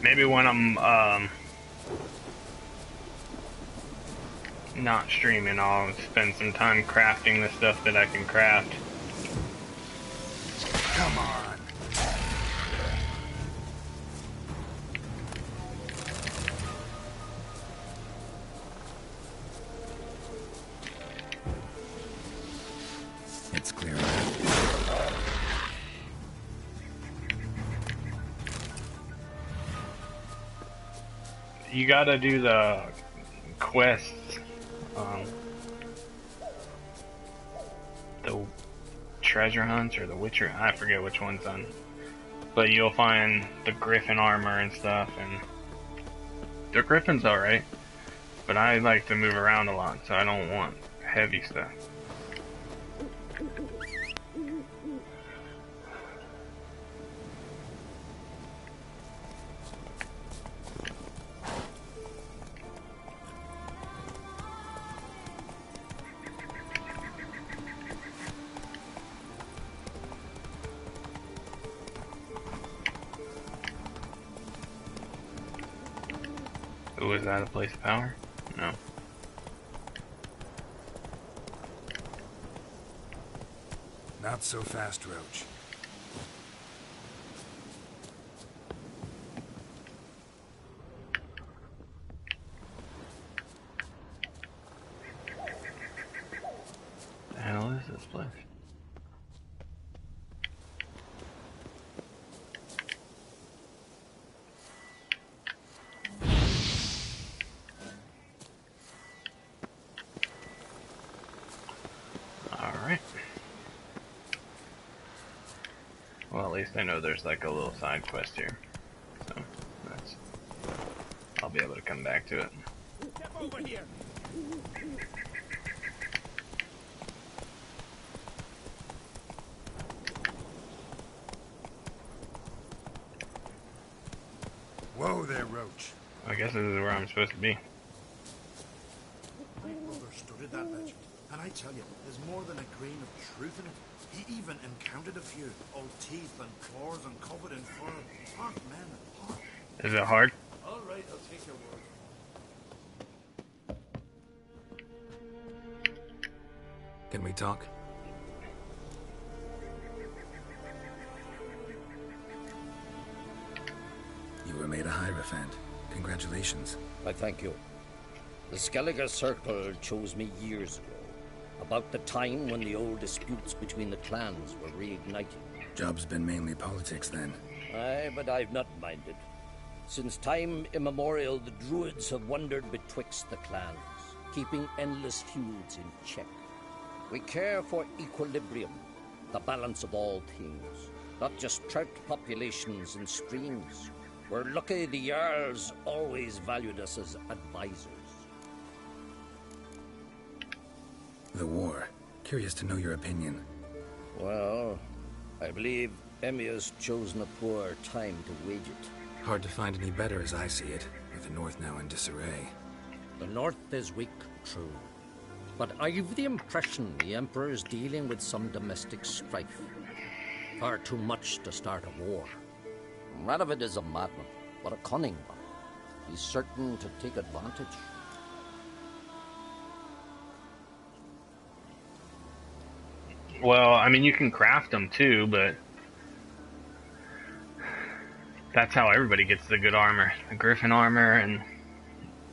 S1: Maybe when I'm not streaming, I'll spend some time crafting the stuff that I can craft.
S4: Come on.
S20: It's clear.
S1: You gotta do the quests, the treasure hunts or the Witcher, I forget which one's on. But you'll find the griffin armor and stuff, and the griffin's alright. But I like to move around a lot, so I don't want heavy stuff. Ooh, is that a place of power? No.
S4: Not so fast, Roach.
S1: The hell is this place? Alright. Well, at least I know there's like a little side quest here. So, that's... I'll be able to come back to it.
S5: Step over here.
S4: Whoa there, Roach.
S1: I guess this is where I'm supposed to be.
S5: My brother studied that legend, and I tell you, there's more than a grain of truth in it. He even encountered a few, all teeth and claws and covered in fur. Half men and half.
S1: Is it hard?
S5: All right, I'll take your word.
S20: Can we talk? Hierophant. Congratulations.
S2: I thank you. The Skellige Circle chose me years ago, about the time when the old disputes between the clans were reigniting.
S20: Job's been mainly politics then.
S2: Aye, but I've not minded. Since time immemorial, the Druids have wandered betwixt the clans, keeping endless feuds in check. We care for equilibrium, the balance of all things, not just trout populations and streams. We're lucky the Jarls always valued us as advisors.
S20: The war. Curious to know your opinion.
S2: Well, I believe Emmia's chosen a poor time to wage it.
S20: Hard to find any better as I see it, with the North now in disarray.
S2: The North is weak, true. But I've the impression the Emperor is dealing with some domestic strife. Far too much to start a war. Radovid is a madman, but a cunning one. He's certain to take advantage.
S1: Well, I mean, you can craft them too, but that's how everybody gets the good armor. The Griffin armor, and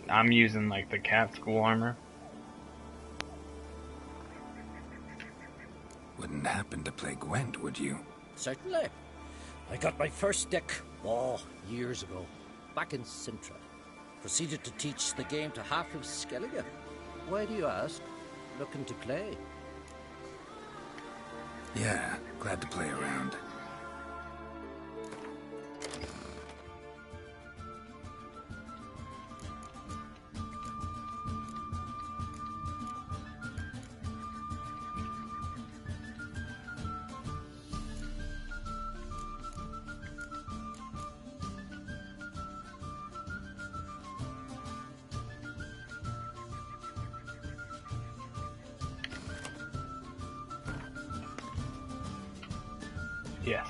S1: I'm using like the Cat School armor.
S20: Wouldn't happen to play Gwent, would you?
S2: Certainly. I got my first deck, years ago, back in Sintra. Proceeded to teach the game to half of Skellige. Why do you ask? Looking to play?
S20: Yeah, glad to play around.
S1: Yes.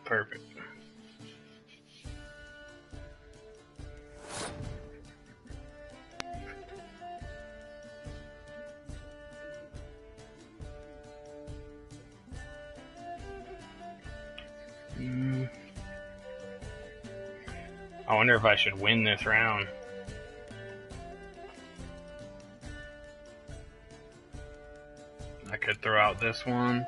S1: Perfect. I wonder if I should win this round. I could throw out this one.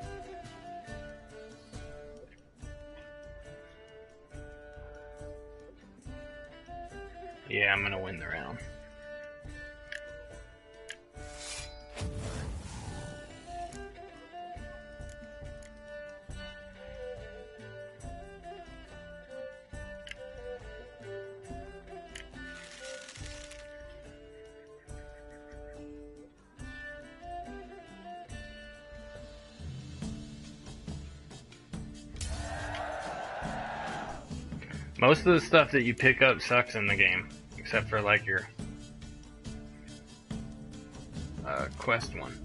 S1: Yeah, I'm gonna win the round. Most of the stuff that you pick up sucks in the game, except for like your quest one.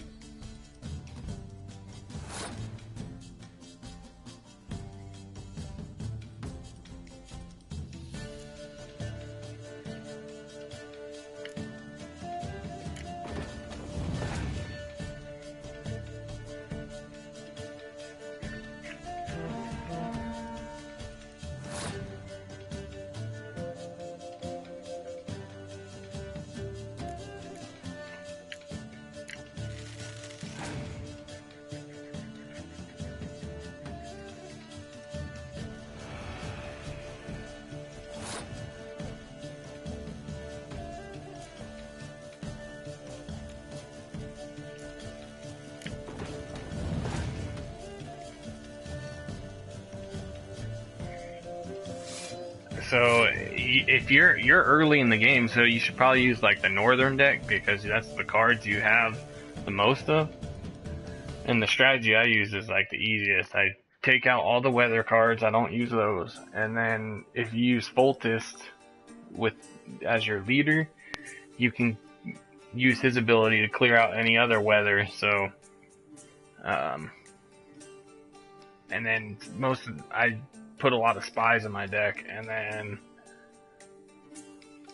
S1: So if you're early in the game, so you should probably use like the northern deck because that's the cards you have the most of. And the strategy I use is like the easiest. I take out all the weather cards. I don't use those. And then if you use Foltest as your leader, you can use his ability to clear out any other weather. So, and then I put a lot of spies in my deck, and then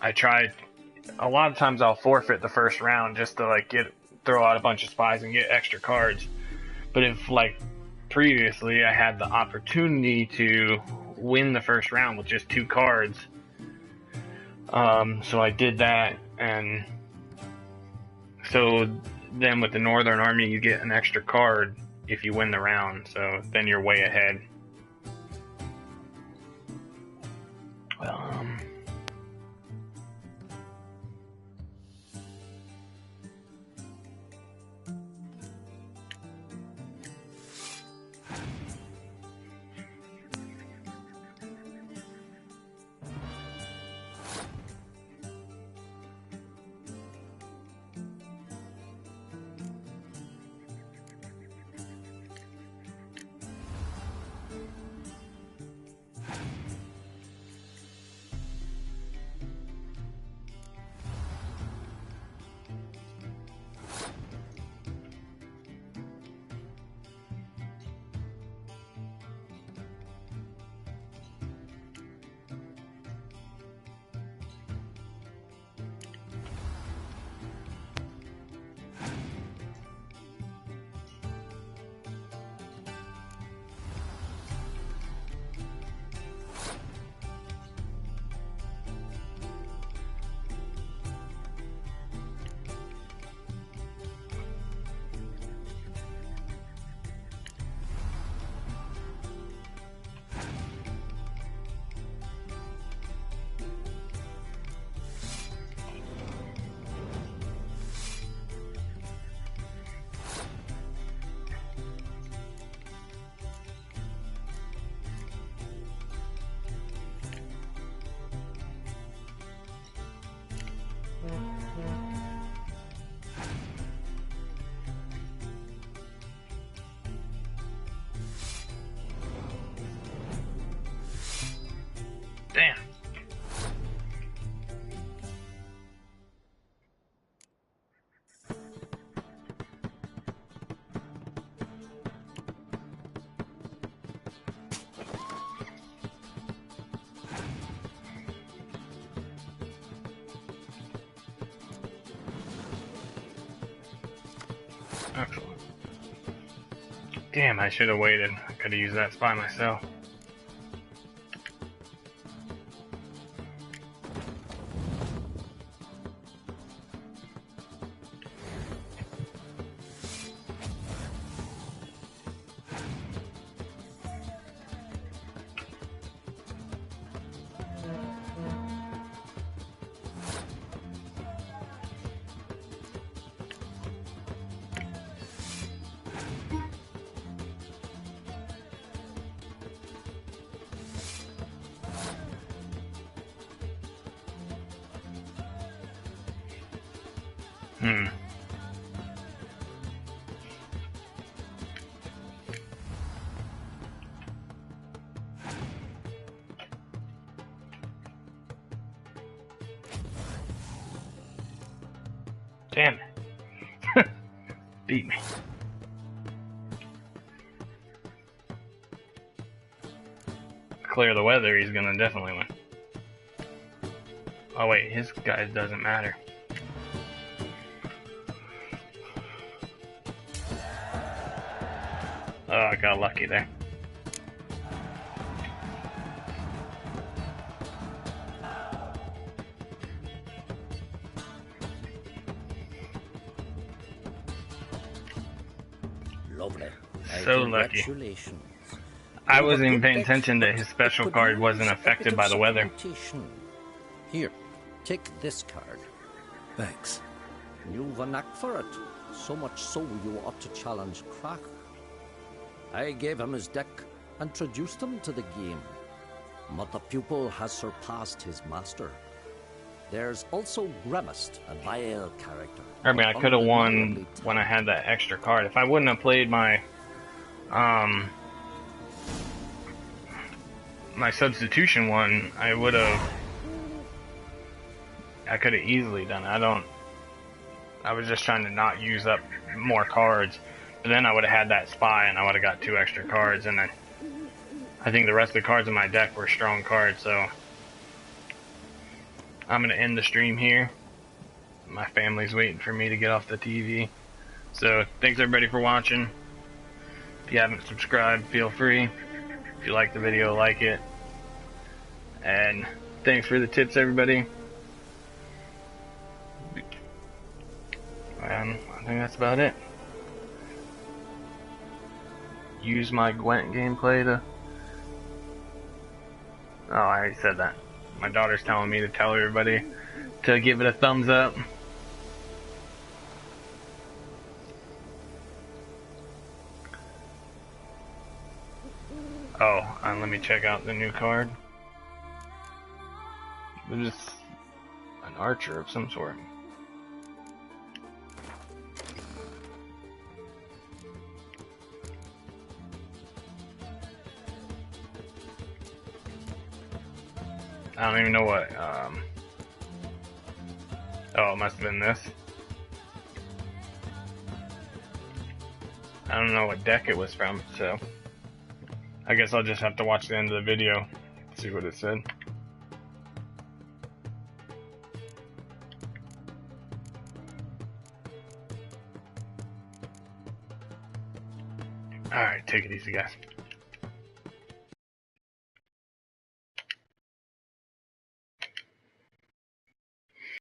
S1: I tried. A lot of times I'll forfeit the first round just to like throw out a bunch of spies and get extra cards. But if like previously I had the opportunity to win the first round with just 2 cards, so I did that, and so then with the Northern Army you get an extra card if you win the round, so then you're way ahead. Damn. Excellent. Damn, I should have waited. I could have used that spy myself. Damn it. Beat me. Clear the weather, he's gonna definitely win. Oh wait, his guy doesn't matter. Oh, I got lucky there.
S2: Lovely.
S1: So lucky. I wasn't even paying attention that his special card wasn't affected by the weather.
S2: Here, take this card.
S20: Thanks.
S2: You've a knack for it. So much so you ought to challenge Crack. I gave him his deck, introduced him to the game. but the pupil has surpassed his master. There's also Gremist, a vile character.
S1: I mean, I could have won when I had that extra card. If I wouldn't have played my my substitution one, I could have easily done it. I was just trying to not use up more cards. But then I would have had that spy and I would have got 2 extra cards, and then I think the rest of the cards in my deck were strong cards, so I'm gonna end the stream here. My family's waiting for me to get off the TV. So thanks everybody for watching. If you haven't subscribed, feel free. If you like the video, like it. And thanks for the tips, everybody. And I think that's about it. Use my Gwent gameplay to... Oh, I already said that. My daughter's telling me to tell everybody to give it a thumbs up. Oh, and let me check out the new card. It's just an archer of some sort. I don't even know what, oh, it must have been this. I don't know what deck it was from, so I guess I'll just have to watch the end of the video to see what it said. Alright, take it easy, guys.